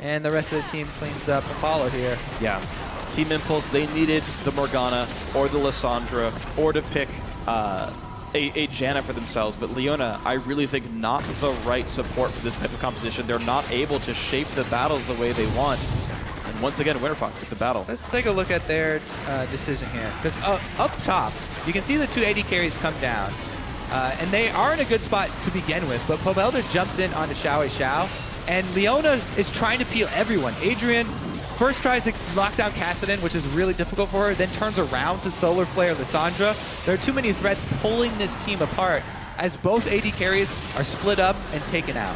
and the rest of the team cleans up Apollo here. Yeah. Team Impulse, they needed the Morgana or the Lissandra or to pick a Janna for themselves, but Leona, I really think not the right support for this type of composition. They're not able to shape the battles the way they want. And once again, Winterfox with the battle. Let's take a look at their decision here. Because up top, you can see the two AD carries come down. And they are in a good spot to begin with, but Pobelter jumps in onto Xiao, and Leona is trying to peel everyone. Adrian first tries to lock down Kassadin, which is really difficult for her, then turns around to Solar Flare Lissandra. There are too many threats pulling this team apart as both AD carries are split up and taken out.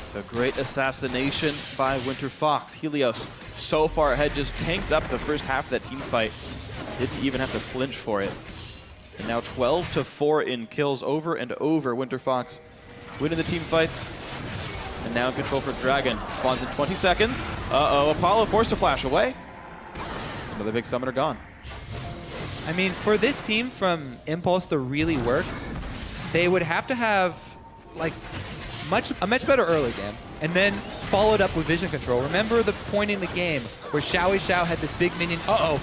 So great assassination by Winterfox. Helios so far ahead, just tanked up the first half of that team fight. Didn't even have to flinch for it. And now 12-4 in kills over and over. Winterfox winning the team fights. And now in control for Dragon. Spawns in 20 seconds. Uh-oh, Apollo forced to flash away. Another big summoner gone. I mean, for this team from Impulse to really work, they would have to have like a much better early game, and then followed up with vision control. Remember the point in the game where Xiao had this big minion. Uh-oh.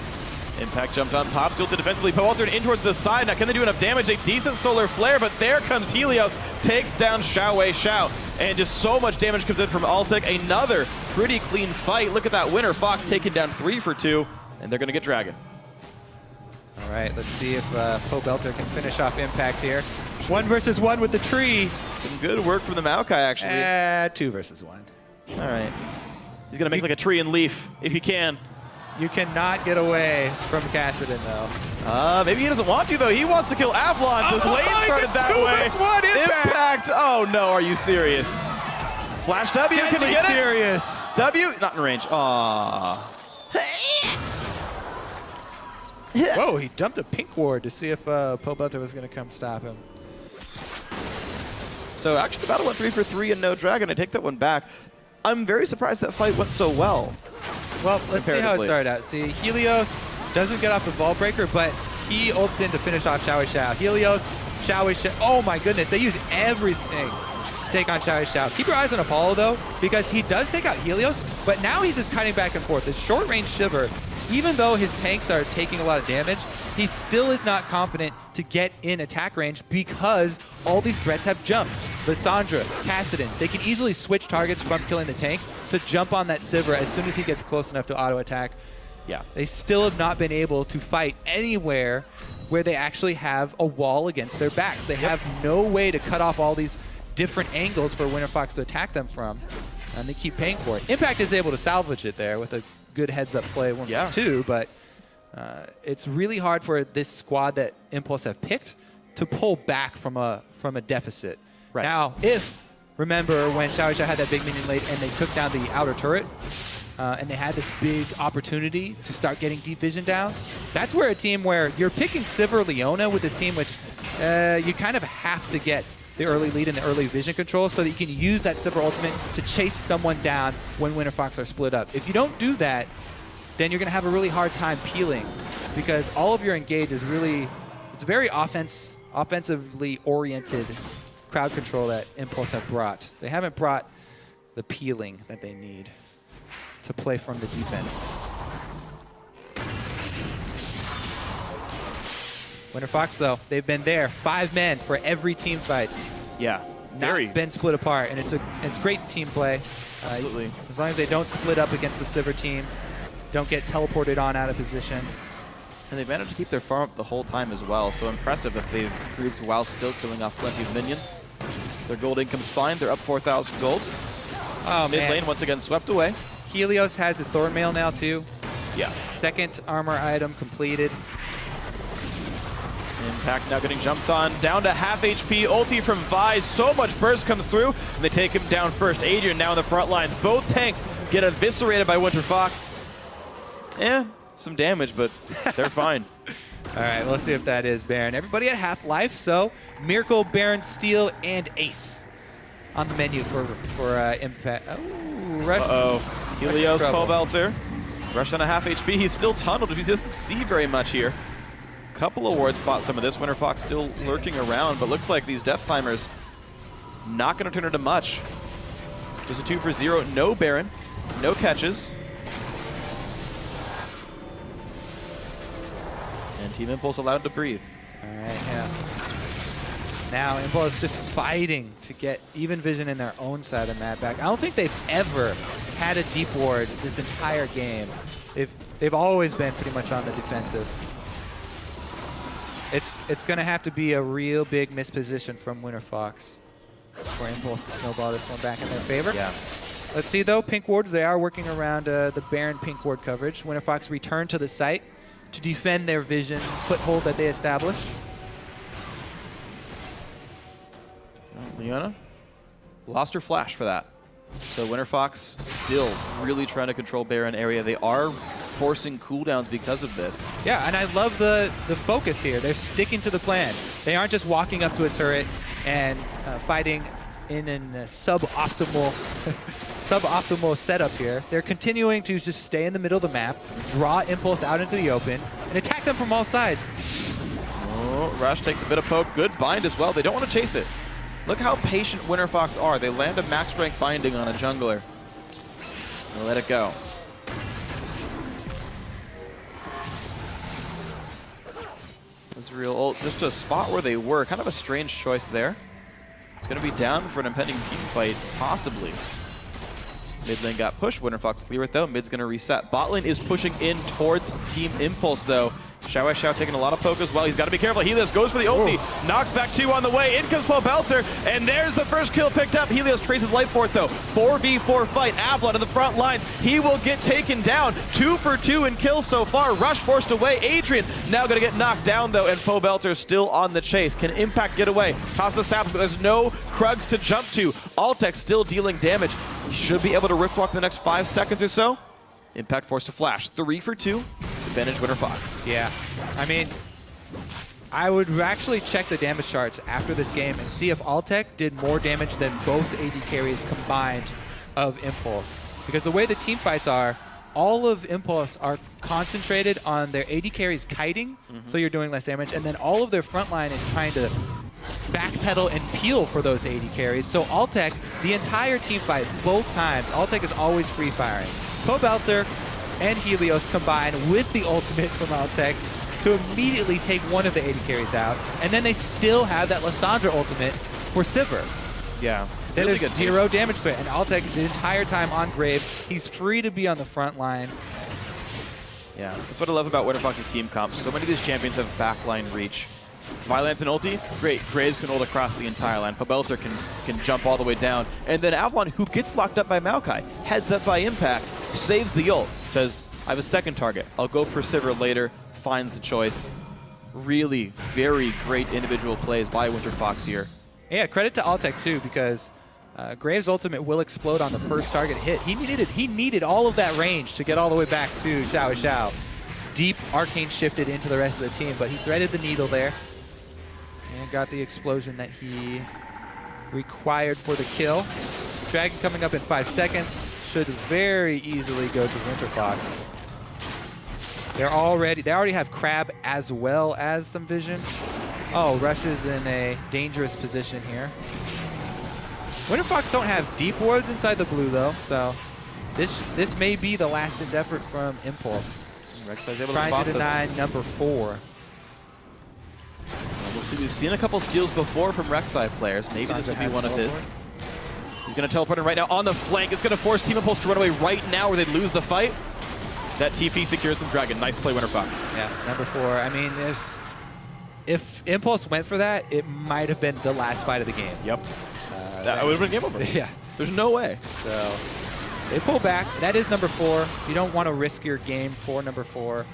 Impact jumped on Pop, sealed defensively. Pobelter in towards the side. Now can they do enough damage? A decent solar flare, but there comes Helios. Takes down Xiao. And just so much damage comes in from Altic. Another pretty clean fight. Look at that Winterfox taking down 3 for 2. And they're going to get Dragon. All right, let's see if Pobelter can finish off Impact here. 1 versus 1 with the tree. Some good work from the Maokai, actually. 2 versus 1. All right. He's going to make like a tree and leaf, if he can. You cannot get away from Kassadin, though. Maybe he doesn't want to, though. He wants to kill Avalon. The lane started that way. 2 versus 1 Impact. Oh, no. Are you serious? Flash W. Can he get it? Serious. W. Not in range. Aww. Whoa, he dumped a pink ward to see if Pobelter was going to come stop him. So actually the battle went 3 for 3 and no Dragon. I take that one back. I'm very surprised that fight went so well. Well, let's see how it started out. See, Helios doesn't get off the ball breaker, but he ults in to finish off Xiao. Helios, Xiao. Oh my goodness, they use everything to take on Xiao. Keep your eyes on Apollo, though, because he does take out Helios, but now he's just cutting back and forth. The short-range Shiver, even though his tanks are taking a lot of damage, he still is not confident to get in attack range because all these threats have jumps. Lissandra, Kassadin, they can easily switch targets from killing the tank to jump on that Sivir as soon as he gets close enough to auto-attack. Yeah. They still have not been able to fight anywhere where they actually have a wall against their backs. They have no way to cut off all these different angles for Winterfox to attack them from, and they keep paying for it. Impact is able to salvage it there with a good heads-up play, 1-2, but it's really hard for this squad that Impulse have picked to pull back from a deficit. Right. Now, remember when Xiao had that big minion late and they took down the outer turret, and they had this big opportunity to start getting deep vision down, that's where a team where you're picking Sivir Leona with this team, which you kind of have to get the early lead and the early vision control so that you can use that Sivir ultimate to chase someone down when Winterfox are split up. If you don't do that, then you're going to have a really hard time peeling because all of your engage is really, it's very offensively oriented crowd control that Impulse have brought. They haven't brought the peeling that they need to play from the defense. Winterfox, though, they've been there. 5 men for every team fight. Yeah. Not been split apart, and it's great team play. Absolutely. As long as they don't split up against the Sivir team, don't get teleported on out of position. And they've managed to keep their farm up the whole time as well, so impressive that they've grouped while still killing off plenty of minions. Their gold income's fine. They're up 4,000 gold. Oh, Mid man. lane once again swept away. Helios has his Thorn Mail now, too. Yeah. Second armor item completed. Impact now getting jumped on. Down to half HP. Ulti from Vi. So much burst comes through, and they take him down first. Adrian now in the front lines. Both tanks get eviscerated by Winterfox. Some damage, but they're fine. All right, let's see if that is Baron. Everybody at half life, so Miracle, Baron, Steel, and Ace on the menu for Impact. Uh-oh. Helios, Pobelter. Rush on a half HP. He's still tunneled. He doesn't see very much here. Couple of ward spots, some of this. Winterfox still lurking around, but looks like these Death Climbers not going to turn into much. There's a 2 for 0. No Baron. No catches. And Team Impulse allowed to breathe. All right, yeah. Now Impulse just fighting to get even vision in their own side of the map back. I don't think they've ever had a deep ward this entire game. They've always been pretty much on the defensive. It's going to have to be a real big misposition from Winterfox for Impulse to snowball this one back in their favor. Yeah. Let's see, though. Pink wards, they are working around the Baron pink ward coverage. Winterfox returned to the site to defend their vision foothold that they established. Leona lost her flash for that. So Winterfox still really trying to control Baron area. They are forcing cooldowns because of this. Yeah, and I love the focus here. They're sticking to the plan. They aren't just walking up to a turret and fighting in a suboptimal suboptimal setup here. They're continuing to just stay in the middle of the map, draw Impulse out into the open, and attack them from all sides. Oh, Rush takes a bit of poke. Good bind as well. They don't want to chase it. Look how patient Winterfox are. They land a max rank binding on a jungler. They'll let it go. Israel ult, just a spot where they were. Kind of a strange choice there. It's going to be down for an impending team fight, possibly. Mid lane got pushed. Winterfox clear it though. Mid's going to reset. Bot lane is pushing in towards Team Impulse though. Xiao taking a lot of poke as well. He's got to be careful. Helios goes for the ulti. Knocks back 2 on the way. In comes Pobelter. And there's the first kill picked up. Helios traces life for it though. 4v4 fight. Avalon in the front lines. He will get taken down. 2 for 2 in kills so far. Rush forced away. Adrian now going to get knocked down though. And Pobelter still on the chase. Can Impact get away? Tosses Sap, but there's no Krugs to jump to. Altec still dealing damage. He should be able to rift walk the next 5 seconds or so. Impact forced to flash. 3 for 2. Advantage Winterfox. Yeah, I mean, I would actually check the damage charts after this game and see if Altec did more damage than both AD carries combined of Impulse. Because the way the team fights are, all of Impulse are concentrated on their AD carries kiting, so you're doing less damage, and then all of their front line is trying to backpedal and peel for those AD carries. So Altec, the entire team fight, both times, Altec is always free firing. Pobelter and Helios combine with the ultimate from Altec to immediately take one of the AD carries out, and then they still have that Lissandra ultimate for Sivir. Yeah. Then Really there's good 0 damage threat, and Altec the entire time on Graves. He's free to be on the front line. Yeah, that's what I love about Winterfox's team comp. So many of these champions have backline reach. Vylance and ulti, great. Graves can ult across the entire line. Pobelter can jump all the way down. And then Avalon, who gets locked up by Maokai, heads up by Impact, saves the ult, says, I have a second target. I'll go for Sivir later, finds the choice. Really very great individual plays by Winterfox here. Yeah, credit to Altec too, because Graves' ultimate will explode on the first target hit. He needed all of that range to get all the way back to Xiao. Deep Arcane shifted into the rest of the team, but he threaded the needle there and got the explosion that he required for the kill. Dragon coming up in 5 seconds should very easily go to Winterfox. They already have Crab as well as some vision. Oh, Rush is in a dangerous position here. Winterfox don't have deep wards inside the blue though, so this may be the last ditch effort from Impulse. Rek'Sai's able Trying to deny them. number 4. We'll see. We've seen a couple steals before from Rek'Sai players. Maybe this will be one of his. He's going to teleport in right now on the flank. It's going to force Team Impulse to run away right now, or they'd lose the fight. That TP secures them. Dragon. Nice play, Winterfox. Yeah, number 4. I mean, if Impulse went for that, it might have been the last fight of the game. Yep. That would have been game over. Yeah. There's no way. So they pull back. That is number 4. You don't want to risk your game for number 4.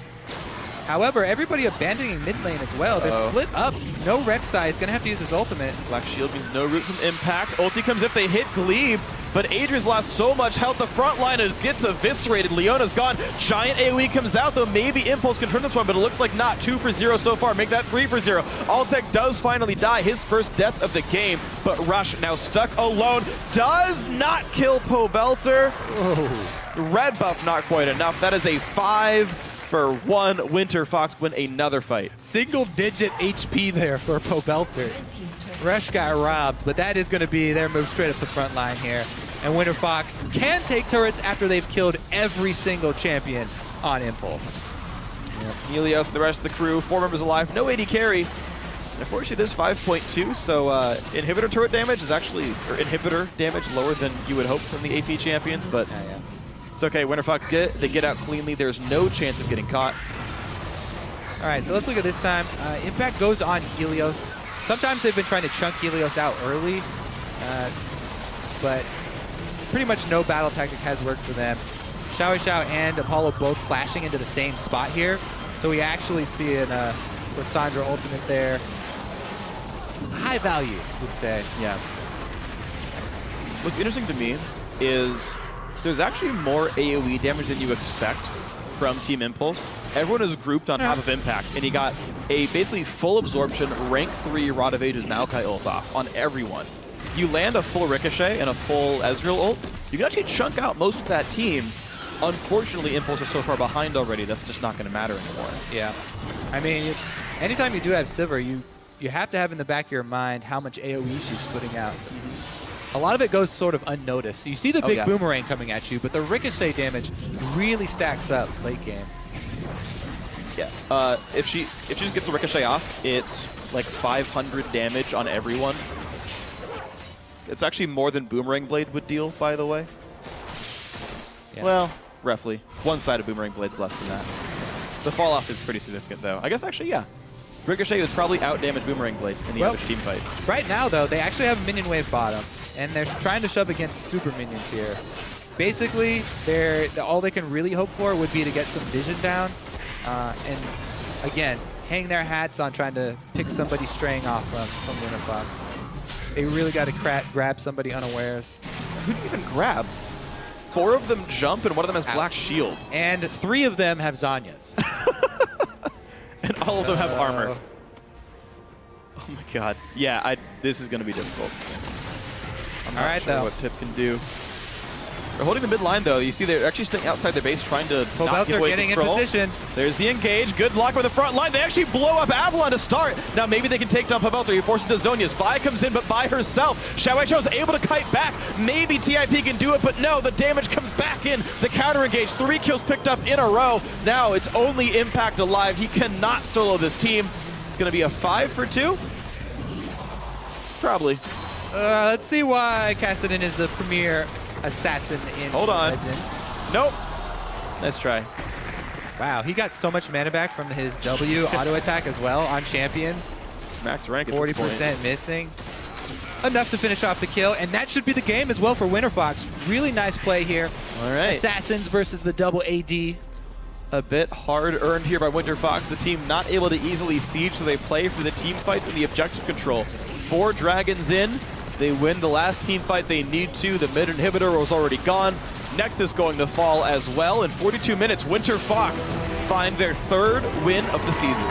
However, everybody abandoning mid lane as well. They're split up. No Rek'Sai is going to have to use his ultimate. Black Shield means no root from Impact. Ulti comes if they hit Glebe, but Adrian's lost so much health. The front line gets eviscerated. Leona's gone. Giant AoE comes out, though. Maybe Impulse can turn this one, but it looks like not. 2 for 0 so far. Make that 3 for 0. Altec does finally die. His first death of the game, but Rush now stuck alone. Does not kill Pobelter. Red buff not quite enough. That is a 5 for 1. Winterfox win another fight. Single-digit HP there for Pobelter. Rush got robbed, but that is going to be their move straight up the front line here. And Winterfox can take turrets after they've killed every single champion on Impulse. Helios, the rest of the crew, 4 members alive, no AD carry. Unfortunately, it is 5.2, so inhibitor turret damage is actually, or inhibitor damage lower than you would hope from the AP champions, but it's okay. Winterfox they get out cleanly. There's no chance of getting caught. All right, so let's look at this time. Impact goes on Helios. Sometimes they've been trying to chunk Helios out early, but pretty much no battle tactic has worked for them. Xiao and Apollo both flashing into the same spot here, so we actually see an Lissandra ultimate there. High value, would say. Yeah. What's interesting to me is there's actually more AoE damage than you expect from Team Impulse. Everyone is grouped on top of Impact, and he got a basically full absorption, rank 3 Rod of Ages Maokai ult off on everyone. You land a full Ricochet and a full Ezreal ult, you can actually chunk out most of that team. Unfortunately, Impulse are so far behind already, that's just not going to matter anymore. Yeah. I mean, anytime you do have Sivir, you have to have in the back of your mind how much AoE she's putting out. A lot of it goes sort of unnoticed. You see the big boomerang coming at you, but the Ricochet damage really stacks up late game. Yeah. If she just gets a Ricochet off, it's like 500 damage on everyone. It's actually more than Boomerang Blade would deal, by the way. Yeah. Well, roughly. One side of Boomerang Blade's less than that. The fall off is pretty significant, though. I guess actually, yeah. Ricochet would probably outdamage Boomerang Blade in the average team fight. Right now, though, they actually have a minion wave bottom, and they're trying to shove against super minions here. Basically, all they can really hope for would be to get some vision down, and again, hang their hats on trying to pick somebody straying off from Winterfox. They really got to grab somebody unawares. Who do you even grab? 4 of them jump, and one of them has Black Shield. And 3 of them have Zanyas. And all of them have armor. Oh my god. Yeah, this is going to be difficult. I'm not sure what Tip can do. They're holding the mid line, though. You see they're actually staying outside their base, trying to not give away getting control. in position. There's the engage. Good block by the front line. They actually blow up Avalon to start. Now maybe they can take down Pavelter. He forces to Zonia's. Vi comes in, but by herself. Xiao's able to kite back. Maybe TIP can do it, but no. The damage comes back in. The counter engage. 3 kills picked up in a row. Now it's only Impact alive. He cannot solo this team. It's going to be a 5 for 2. Probably. Let's see why Kassadin is the premier assassin in Legends. Nope. Nice try. Wow, he got so much mana back from his W auto attack as well on champions. It's max rank at 40% missing. Enough to finish off the kill, and that should be the game as well for Winterfox. Really nice play here. All right. Assassins versus the double AD. A bit hard earned here by Winterfox. The team not able to easily siege, so they play for the team fights and the objective control. 4 dragons in. They win the last team fight they need to. The mid inhibitor was already gone. Nexus going to fall as well. In 42 minutes, Winterfox find their 3rd win of the season.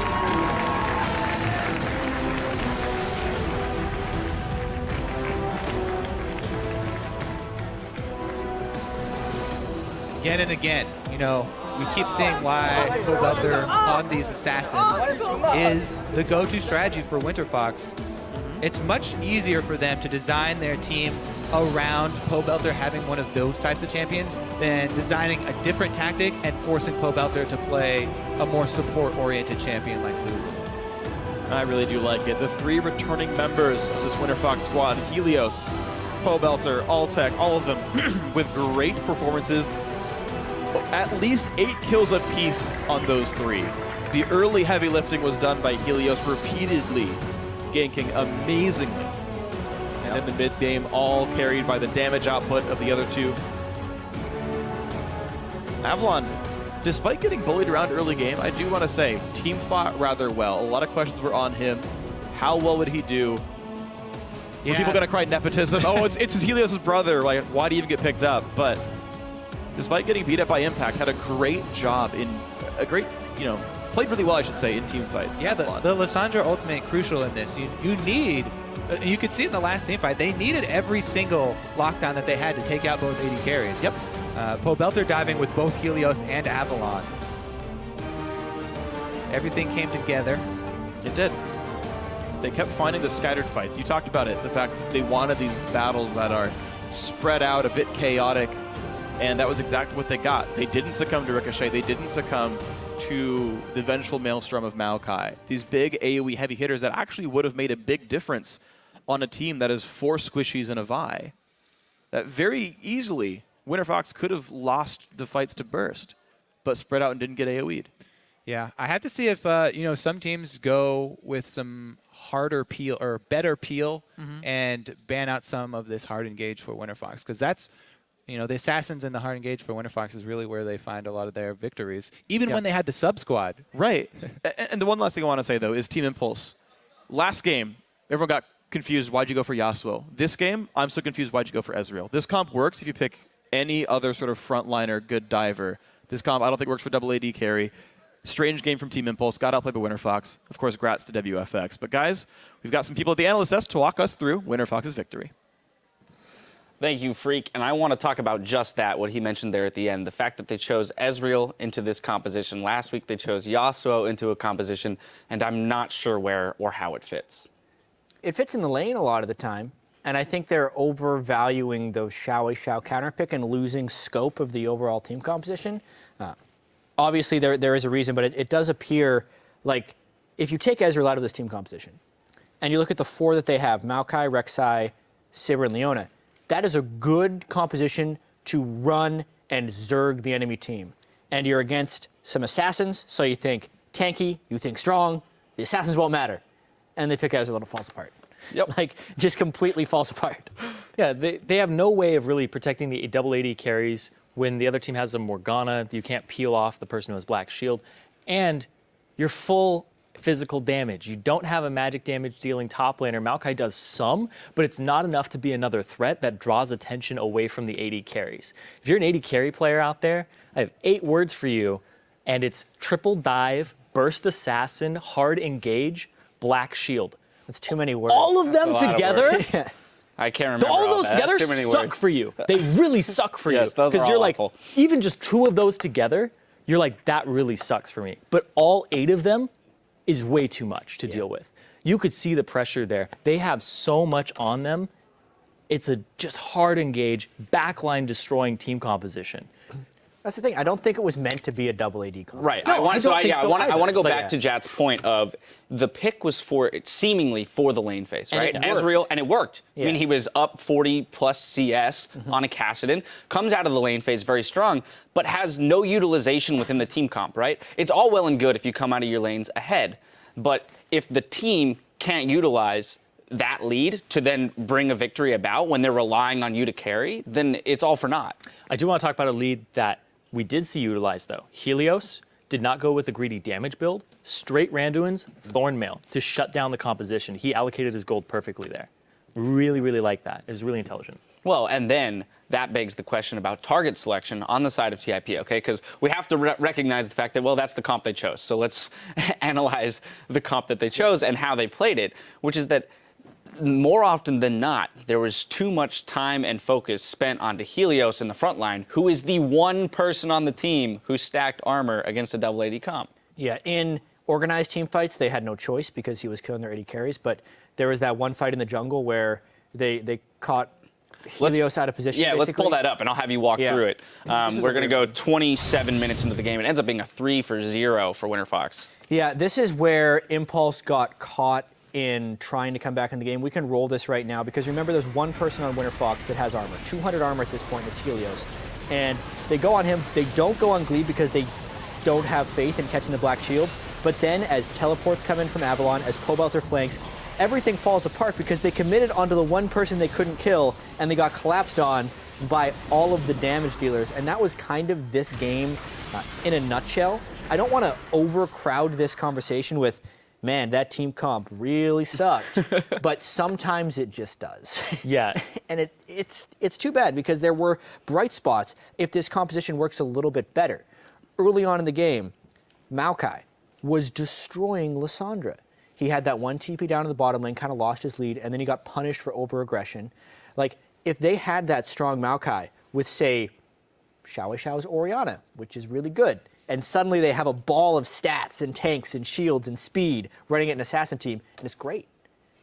Again and again, you know, we keep seeing why Pavelter on these assassins is the go-to strategy for Winterfox. It's much easier for them to design their team around Pavelter having one of those types of champions than designing a different tactic and forcing Pavelter to play a more support-oriented champion like Lulu. I really do like it. The 3 returning members of this Winterfox squad, Helios, Pavelter, Altec, all of them with great performances. At least 8 kills apiece on those 3. The early heavy lifting was done by Helios repeatedly, ganking amazingly. And in the mid game, all carried by the damage output of the other 2. Avalon, despite getting bullied around early game, I do want to say, team fought rather well. A lot of questions were on him. How well would he do? Were people going to cry nepotism? Oh, it's Helios' brother. Like, why do you even get picked up? But despite getting beat up by Impact, had a great job in a great, played really well, I should say, in team fights. Yeah, the Lissandra ultimate crucial in this. You need, you could see in the last team fight, they needed every single lockdown that they had to take out both AD carries. Yep. Pavelter diving with both Helios and Avalon. Everything came together. It did. They kept finding the scattered fights. You talked about it, the fact that they wanted these battles that are spread out, a bit chaotic, and that was exactly what they got. They didn't succumb to Ricochet. They didn't succumb to the Vengeful Maelstrom of Maokai. These big AoE heavy hitters that actually would have made a big difference on a team that is 4 squishies and a Vi. That very easily, Winterfox could have lost the fights to Burst, but spread out and didn't get AoE'd. Yeah, I have to see if some teams go with some harder peel or better peel and ban out some of this hard engage for Winterfox, because that's the assassins and the hard engage for Winterfox is really where they find a lot of their victories, even when they had the sub squad. Right. And the one last thing I want to say though is Team Impulse. Last game, everyone got confused. Why'd you go for Yasuo? This game, I'm so confused. Why'd you go for Ezreal? This comp works if you pick any other sort of frontliner, good diver. This comp I don't think works for double AD carry. Strange game from Team Impulse. Got outplayed by Winterfox. Of course, grats to WFX. But guys, we've got some people at the Analyst Desk to walk us through Winterfox's victory. Thank you, Freak. And I want to talk about just that, what he mentioned there at the end. The fact that they chose Ezreal into this composition. Last week, they chose Yasuo into a composition, and I'm not sure where or how it fits. It fits in the lane a lot of the time, and I think they're overvaluing those Xiao counter pick and losing scope of the overall team composition. Obviously, there is a reason, but it does appear like if you take Ezreal out of this team composition and you look at the 4 that they have, Maokai, Rek'Sai, Sivir, and Leona, that is a good composition to run and zerg the enemy team. And you're against some assassins, so you think tanky, you think strong, the assassins won't matter. And they pick Ezreal and it falls apart. Yep. Like, just completely falls apart. Yeah, they have no way of really protecting the double AD carries when the other team has a Morgana. You can't peel off the person who has Black Shield. And you're full physical damage. You don't have a magic damage dealing top laner. Maokai does some, but it's not enough to be another threat that draws attention away from the AD carries. If you're an AD carry player out there, I have 8 words for you, and it's triple dive, burst assassin, hard engage, Black Shield. That's too many words. All of them together, I can't remember. all of all those that. together That's too many suck words. for you. They really suck for Yes, you. those are you're all like, awful. even just 2 of those together, you're like, that really sucks for me. But all 8 of them is way too much to deal with. You could see the pressure there. They have so much on them. It's a just hard engage, backline destroying team composition. That's the thing. I don't think it was meant to be a double AD comp. Right. No, I want I don't think so to either. go It's like back to Jat's point of the pick was seemingly for the lane phase, And right? it worked. Ezreal, and it worked. I mean, Yeah. he was up 40 plus CS on a Kassadin, comes out of the lane phase very strong, but has no utilization within the team comp, right? It's all well and good if you come out of your lanes ahead, but if the team can't utilize that lead to then bring a victory about when they're relying on you to carry, then it's all for naught. I do want to talk about a lead that we did see utilized, though. Helios did not go with the greedy damage build. Straight Randuin's Thornmail to shut down the composition. He allocated his gold perfectly there. Really, really like that. It was really intelligent. Well, and then that begs the question about target selection on the side of TIP, okay? Because we have to recognize the fact that, well, that's the comp they chose. So let's analyze the comp that they chose and how they played it, which is that more often than not, there was too much time and focus spent onto Helios in the front line, who is the one person on the team who stacked armor against a double AD comp. Yeah, in organized team fights, they had no choice because he was killing their AD carries, but there was that one fight in the jungle where they caught Helios out of position. Yeah, let's pull that up, and I'll have you walk through it. We're going to go 27 minutes into the game. It ends up being a 3-for-0 for Winterfox. Yeah, this is where Impulse got caught in trying to come back in the game. We can roll this right now because remember there's one person on Winterfox that has armor. 200 armor at this point, it's Helios. And they go on him. They don't go on Glebe because they don't have faith in catching the Black Shield. But then as teleports come in from Avalon, as Pobelter flanks, everything falls apart because they committed onto the one person they couldn't kill and they got collapsed on by all of the damage dealers. And that was kind of this game in a nutshell. I don't want to overcrowd this conversation with, man, that team comp really sucked. But sometimes it just does. Yeah. And it's too bad because there were bright spots if this composition works a little bit better. Early on in the game, Maokai was destroying Lissandra. He had that one TP down in the bottom lane, kind of lost his lead, and then he got punished for over-aggression. Like, if they had that strong Maokai with, say, Xiao's Orianna, which is really good, and suddenly they have a ball of stats and tanks and shields and speed running at an assassin team, and it's great.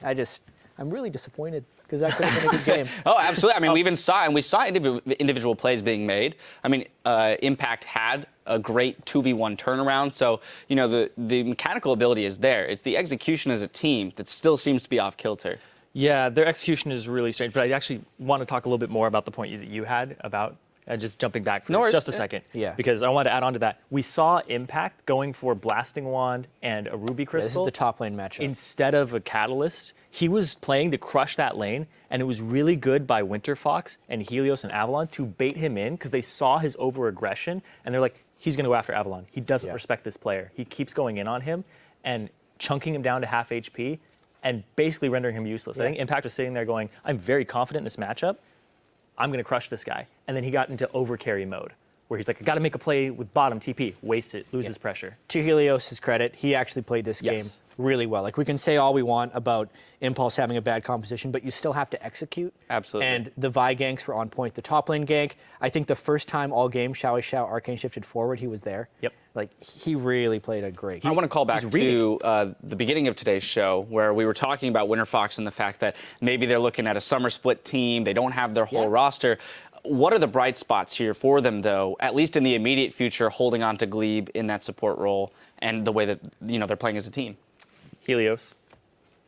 I'm really disappointed because that could have been a good game. Oh, absolutely. I mean, we even saw, and we saw individual plays being made. I mean, Impact had a great 2v1 turnaround. So, you know, the mechanical ability is there. It's the execution as a team that still seems to be off kilter. Yeah, their execution is really strange. But I actually want to talk a little bit more about the point that you had about just jumping back for just a second. Yeah. Because I wanted to add on to that. We saw Impact going for Blasting Wand and a Ruby Crystal. This is the top lane matchup. Instead of a Catalyst. He was playing to crush that lane, and it was really good by Winterfox and Helios and Avalon to bait him in because they saw his over-aggression, and they're like, he's going to go after Avalon. He doesn't respect this player. He keeps going in on him and chunking him down to half HP and basically rendering him useless. I think Impact was sitting there going, I'm very confident in this matchup. I'm going to crush this guy. And then he got into overcarry mode, where he's like, I got to make a play with bottom TP, waste it, loses pressure. To Helios' credit, he actually played this game really well. Like, we can say all we want about Impulse having a bad composition, but you still have to execute. Absolutely. And the Vi ganks were on point. The top lane gank, I think the first time all game Xiao Arcane shifted forward, he was there. Yep. Like, he really played a great game. I want to call back to the beginning of today's show where we were talking about Winterfox and the fact that maybe they're looking at a summer split team. They don't have their whole roster. What are the bright spots here for them, though, at least in the immediate future, holding on to Glebe in that support role and the way that, you know, they're playing as a team? Helios.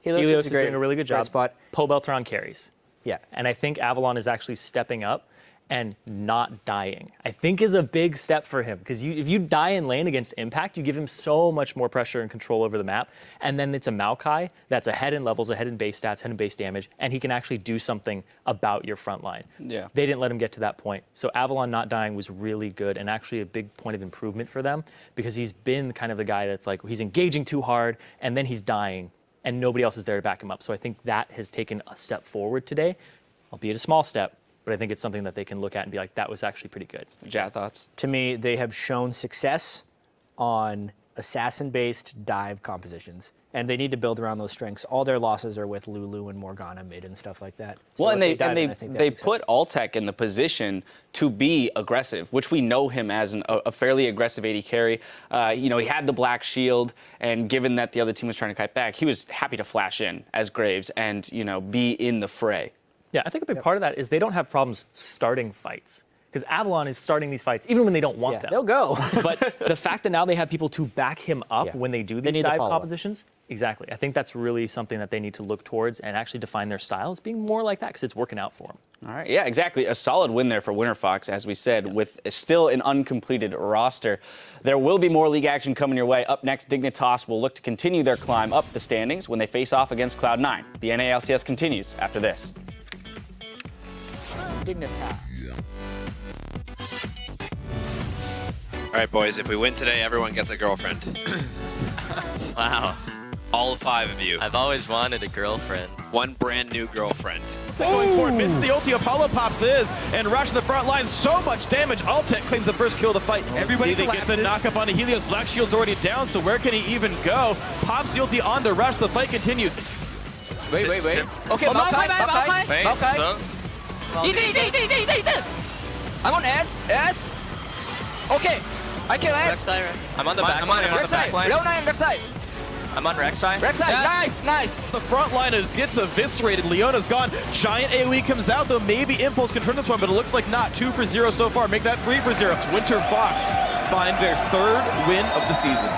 Helios is doing a really good job. Spot. Pobeltron carries. Yeah. And I think Avalon is actually stepping up and not dying. I think is a big step for him because if you die in lane against Impact, you give him so much more pressure and control over the map. And then it's a Maokai that's ahead in levels, ahead in base stats, ahead in base damage, and he can actually do something about your front line. Yeah. They didn't let him get to that point. So Avalon not dying was really good and actually a big point of improvement for them because he's been kind of the guy that's like, he's engaging too hard and then he's dying and nobody else is there to back him up. So I think that has taken a step forward today, albeit a small step. But I think it's something that they can look at and be like, that was actually pretty good. Jat, thoughts? To me, they have shown success on assassin-based dive compositions, and they need to build around those strengths. All their losses are with Lulu and Morgana mid and stuff like that. So Well, and they they put Altec in the position to be aggressive, which we know him as a fairly aggressive AD carry. You know, he had the black shield, and given that the other team was trying to kite back, he was happy to flash in as Graves and, you know, be in the fray. Yeah, I think a big part of that is they don't have problems starting fights. Because Avalon is starting these fights even when they don't want them. They'll go. But the fact that now they have people to back him up when they do these dive compositions, exactly. I think that's really something that they need to look towards and actually define their style as being more like that because it's working out for them. All right, yeah, exactly. A solid win there for Winterfox, as we said, with still an uncompleted roster. There will be more league action coming your way. Up next, Dignitas will look to continue their climb up the standings when they face off against Cloud9. The NA LCS continues after this. Dignitas. All right, boys, if we win today, everyone gets a girlfriend. Wow. All 5 of you. I've always wanted a girlfriend. One brand new girlfriend. Going forward, misses the ulti. Apollo pops and rush to the front line. So much damage. Altec claims the first kill of the fight. Everybody gets the knock-up onto Helios. Black Shield's already down, so where can he even go? Pops the ulti onto Rush. The fight continues. Wait. Okay, Maokai. Wait, I'm on S. Okay, I kill S. I'm on the back line. I'm on the back line. Real 9, Rek'Sai. I'm on Rek'Sai. Nice. The front line gets eviscerated. Leona's gone. Giant AoE comes out, though maybe Impulse can turn this one, but it looks like not. 2 for 0 so far. Make that 3 for 0. Winterfox find their 3rd win of the season.